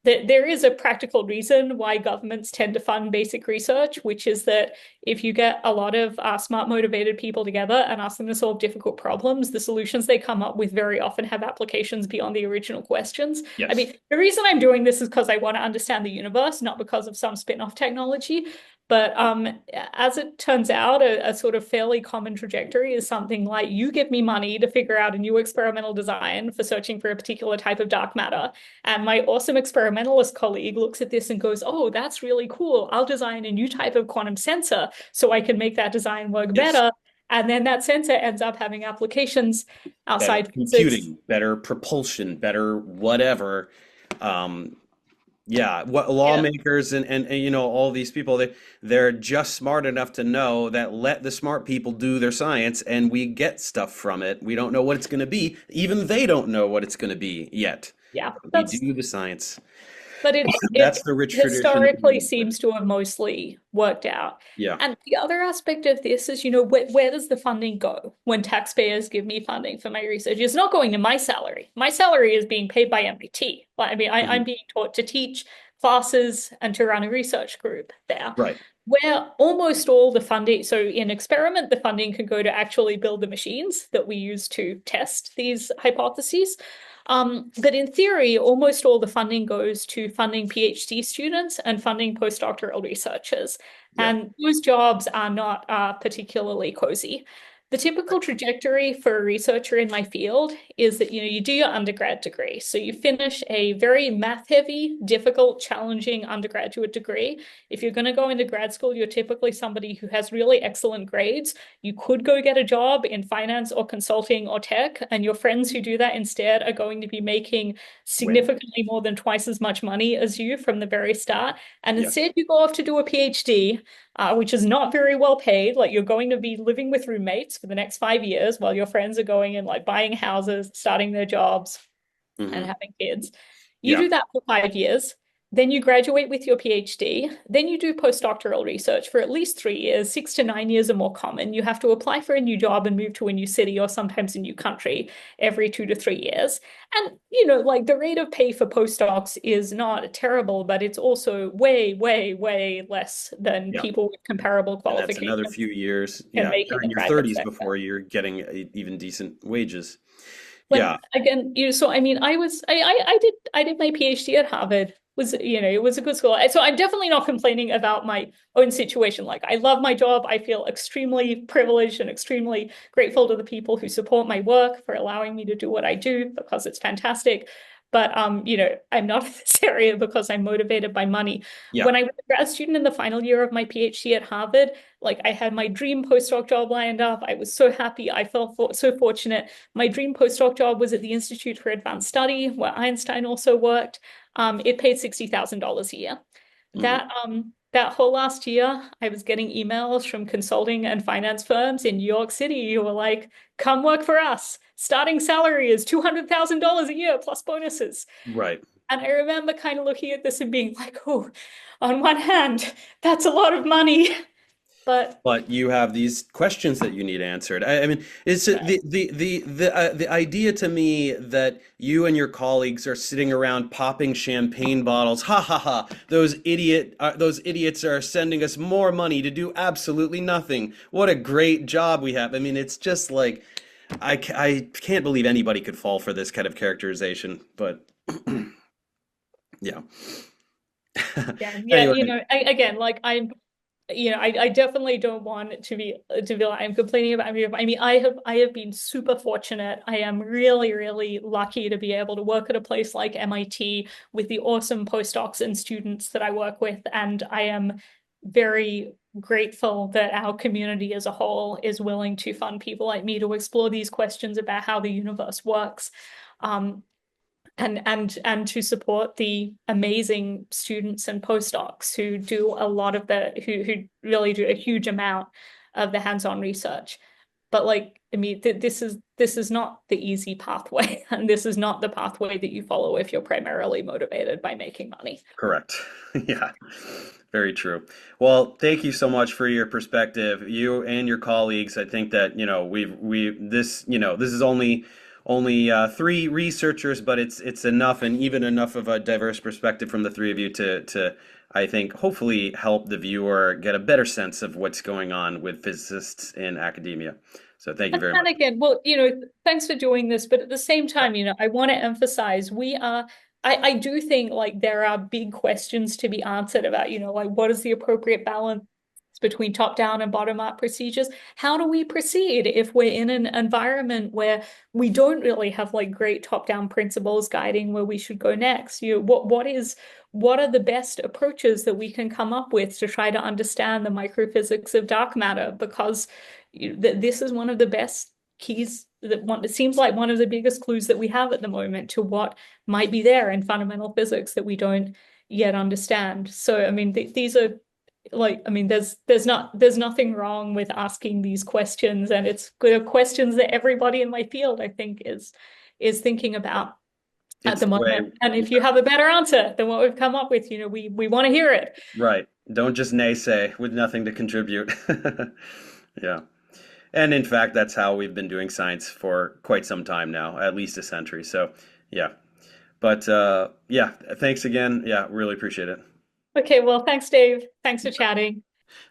there is a practical reason why governments tend to fund basic research, which is that if you get a lot of smart, motivated people together and ask them to solve difficult problems, the solutions they come up with very often have applications beyond the original questions. I Yes. mean, the reason I'm doing this is because I want to understand the universe, not because of some spin-off technology. But as it turns out, a sort of fairly common trajectory is something like you give me money to figure out a new experimental design for searching for a particular type of dark matter. And my awesome experimentalist colleague looks at this and goes, oh, that's really cool. I'll design a new type of quantum sensor so I can make that design work Yes. better. And then that sensor ends up having applications Better outside physics. computing, better propulsion, better whatever. Um, yeah, what Yeah. lawmakers and all these people, they're just smart enough to know that let the smart people do their science and we get stuff from it. We don't know what it's going to be. Even they don't know what it's going to be yet. Yeah, But we do the science. but That's it the rich tradition that we historically live with. seems to have mostly worked out. Yeah. And the other aspect of this is, where does the funding go when taxpayers give me funding for my research? It's not going to my salary. My salary is being paid by MIT. I mean, I'm Mhm. being taught to teach classes and to run a research group there. Right. Where almost all the funding, so in experiment, the funding can go to actually build the machines that we use to test these hypotheses. But in theory, almost all the funding goes to funding PhD students and funding postdoctoral researchers. Yeah. And those jobs are not particularly cozy. The typical trajectory for a researcher in my field is that you do your undergrad degree. So you finish a very math-heavy, difficult, challenging undergraduate degree. If you're going to go into grad school, you're typically somebody who has really excellent grades. You could go get a job in finance or consulting or tech, and your friends who do that instead are going to be making Way. significantly more than twice as much money as you from the very start. And Yeah. instead, you go off to do a PhD, which is not very well paid. Like you're going to be living with roommates for the next 5 years while your friends are going and like buying houses, starting their jobs, and Hmm. having kids. You Yeah. do that for 5 years. Then you graduate with your PhD. Then you do postdoctoral research for at least 3 years. 6 to 9 years are more common. You have to apply for a new job and move to a new city or sometimes a new country every 2 to 3 years. And, like the rate of pay for postdocs is not terrible, but it's also way, way, way less than Yeah. people with comparable And that's another qualifications few years. can Yeah. make in You're in the your private 30s sector. before you're getting even decent wages. When Yeah. again, so I mean, I did my PhD at Harvard. It was a good school. So I'm definitely not complaining about my own situation. Like I love my job. I feel extremely privileged and extremely grateful to the people who support my work for allowing me to do what I do because it's fantastic. But I'm not in this area because I'm motivated by money. Yeah. When I was a grad student in the final year of my PhD at Harvard, like I had my dream postdoc job lined up. I was so happy. I felt so fortunate. My dream postdoc job was at the Institute for Advanced Study, where Einstein also worked. It paid $60,000 a year. Hmm. That whole last year, I was getting emails from consulting and finance firms in New York City who were like, "Come work for us. Starting salary is $200,000 a year plus bonuses." Right. And I remember kind of looking at this and being like, "Oh, on one hand, that's a lot of money, but." But you have these questions that you need answered. I mean, it's the idea to me that you and your colleagues are sitting around popping champagne bottles. Ha ha ha! Those idiots are sending us more money to do absolutely nothing. What a great job we have. I mean, it's just like I can't believe anybody could fall for this kind of characterization. But yeah. Yeah, Anyway, again, like I definitely don't want it to be like I'm complaining about. I mean, I have been super fortunate. I am really, really lucky to be able to work at a place like MIT with the awesome postdocs and students that I work with, and I am very grateful that our community as a whole is willing to fund people like me to explore these questions about how the universe works. And to support the amazing students and postdocs who do a lot of who really do a huge amount of the hands-on research. But like, I mean, this is not the easy pathway, and this is not the pathway that you follow if you're primarily motivated by making money. Correct. Yeah, very true. Well, thank you so much for your perspective, you and your colleagues. I think that, this is only three researchers, but it's enough, and even enough of a diverse perspective from the three of you to I think hopefully help the viewer get a better sense of what's going on with physicists in academia. So thank you very much. And again, well, thanks for doing this, but at the same time, I want to emphasize I do think like there are big questions to be answered about, like what is the appropriate balance between top-down and bottom-up procedures? How do we proceed if we're in an environment where we don't really have like great top-down principles guiding where we should go next? What are the best approaches that we can come up with to try to understand the microphysics of dark matter? Because this is one of the best keys it seems like one of the biggest clues that we have at the moment to what might be there in fundamental physics that we don't yet understand. So, I mean, these are like, I mean, there's nothing wrong with asking these questions, and it's good questions that everybody in my field, I think, is thinking about at the moment. And if you have a better answer than what we've come up with, we want to hear it. Right. Don't just naysay with nothing to contribute. Yeah. And in fact, that's how we've been doing science for quite some time now, at least a century. So, yeah. But, thanks again. Yeah, really appreciate it. Okay, well, thanks, Dave. Thanks for chatting.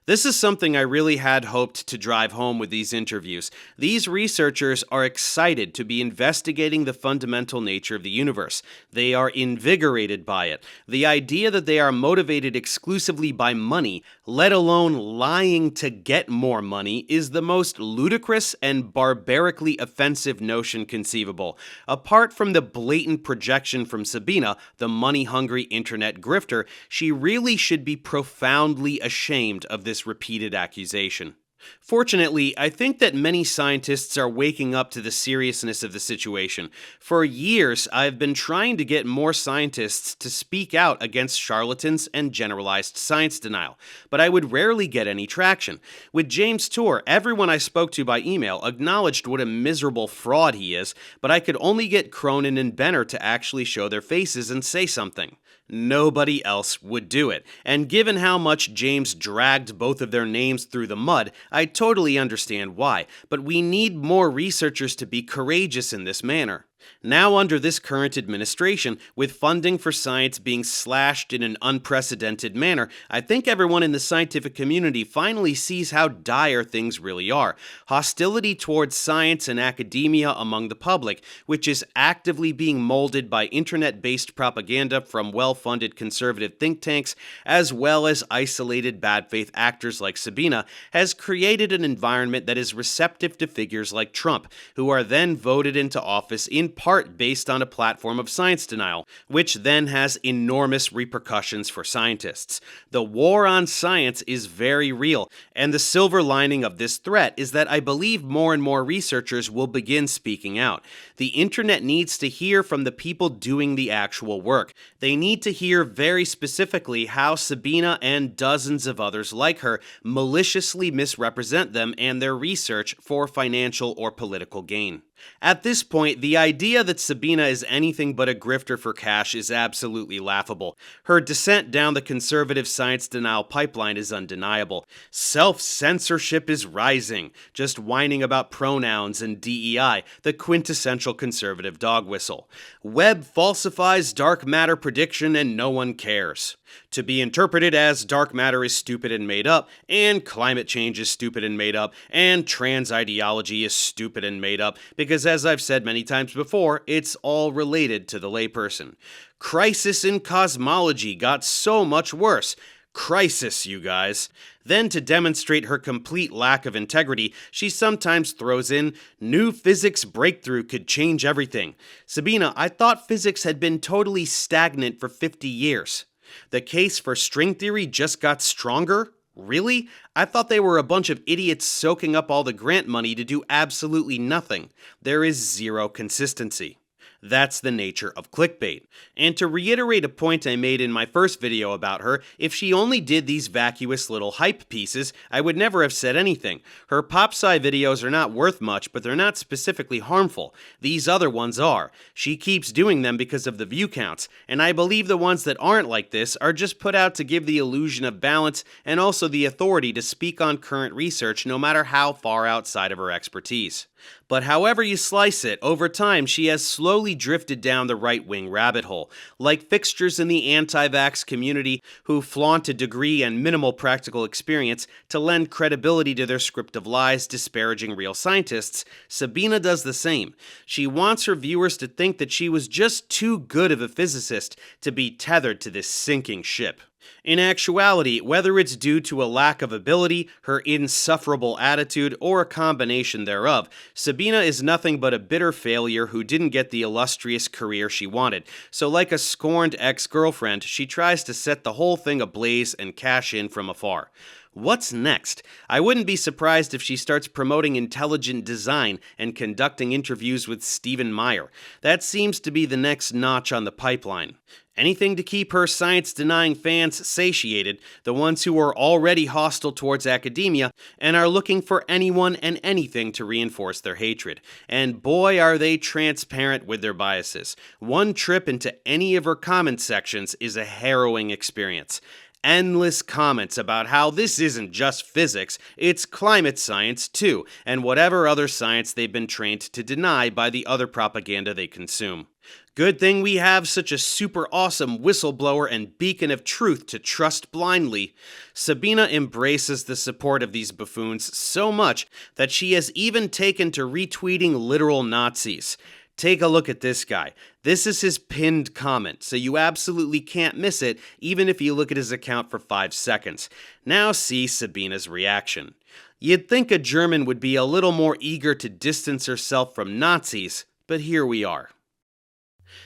This is something I really had hoped to drive home with these interviews. These researchers are excited to be investigating the fundamental nature of the universe. They are invigorated by it. The idea that they are motivated exclusively by money, let alone lying to get more money, is the most ludicrous and barbarically offensive notion conceivable. Apart from the blatant projection from Sabine, the money-hungry internet grifter, she really should be profoundly ashamed of this repeated accusation. Fortunately, I think that many scientists are waking up to the seriousness of the situation. For years, I've been trying to get more scientists to speak out against charlatans and generalized science denial, but I would rarely get any traction. With James Tour, everyone I spoke to by email acknowledged what a miserable fraud he is, but I could only get Cronin and Benner to actually show their faces and say something. Nobody else would do it, and given how much James dragged both of their names through the mud, I totally understand why, but we need more researchers to be courageous in this manner. Now under this current administration, with funding for science being slashed in an unprecedented manner, I think everyone in the scientific community finally sees how dire things really are. Hostility towards science and academia among the public, which is actively being molded by internet-based propaganda from well-funded conservative think tanks, as well as isolated bad faith actors like Sabine, has created an environment that is receptive to figures like Trump, who are then voted into office in part based on a platform of science denial, which then has enormous repercussions for scientists. The war on science is very real, and the silver lining of this threat is that I believe more and more researchers will begin speaking out. The internet needs to hear from the people doing the actual work. They need to hear very specifically how Sabine and dozens of others like her maliciously misrepresent them and their research for financial or political gain. At this point, the idea that Sabine is anything but a grifter for cash is absolutely laughable. Her descent down the conservative science denial pipeline is undeniable. Self-censorship is rising, just whining about pronouns and DEI, the quintessential conservative dog whistle. Webb falsifies dark matter prediction and no one cares. To be interpreted as dark matter is stupid and made up, and climate change is stupid and made up, and trans ideology is stupid and made up, because as I've said many times before, it's all related to the layperson. Crisis in cosmology got so much worse. Crisis, you guys. Then, to demonstrate her complete lack of integrity, she sometimes throws in, new physics breakthrough could change everything. Sabine, I thought physics had been totally stagnant for 50 years. The case for string theory just got stronger? Really? I thought they were a bunch of idiots soaking up all the grant money to do absolutely nothing. There is zero consistency. That's the nature of clickbait. And to reiterate a point I made in my first video about her, if she only did these vacuous little hype pieces, I would never have said anything. Her pop-sci videos are not worth much, but they're not specifically harmful. These other ones are. She keeps doing them because of the view counts, and I believe the ones that aren't like this are just put out to give the illusion of balance and also the authority to speak on current research no matter how far outside of her expertise. But however you slice it, over time she has slowly drifted down the right-wing rabbit hole, like fixtures in the anti-vax community who flaunt a degree and minimal practical experience to lend credibility to their script of lies disparaging real scientists. Sabine does the same. She wants her viewers to think that she was just too good of a physicist to be tethered to this sinking ship. In actuality, whether it's due to a lack of ability, her insufferable attitude, or a combination thereof, Sabine is nothing but a bitter failure who didn't get the illustrious career she wanted. So like a scorned ex-girlfriend, she tries to set the whole thing ablaze and cash in from afar. What's next? I wouldn't be surprised if she starts promoting intelligent design and conducting interviews with Stephen Meyer. That seems to be the next notch on the pipeline. Anything to keep her science-denying fans satiated, the ones who are already hostile towards academia and are looking for anyone and anything to reinforce their hatred. And boy, are they transparent with their biases. One trip into any of her comment sections is a harrowing experience. Endless comments about how this isn't just physics, it's climate science too, and whatever other science they've been trained to deny by the other propaganda they consume. Good thing we have such a super awesome whistleblower and beacon of truth to trust blindly. Sabine embraces the support of these buffoons so much that she has even taken to retweeting literal Nazis. Take a look at this guy. This is his pinned comment, so you absolutely can't miss it even if you look at his account for 5 seconds. Now see Sabine's reaction. You'd think a German would be a little more eager to distance herself from Nazis, but here we are.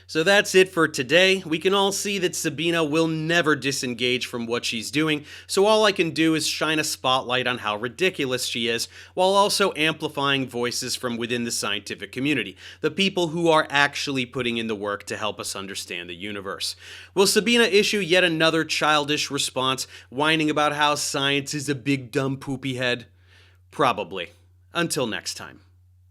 So that's it for today. We can all see that Sabine will never disengage from what she's doing, so all I can do is shine a spotlight on how ridiculous she is, while also amplifying voices from within the scientific community, the people who are actually putting in the work to help us understand the universe. Will Sabine issue yet another childish response, whining about how science is a big dumb poopy head? Probably. Until next time.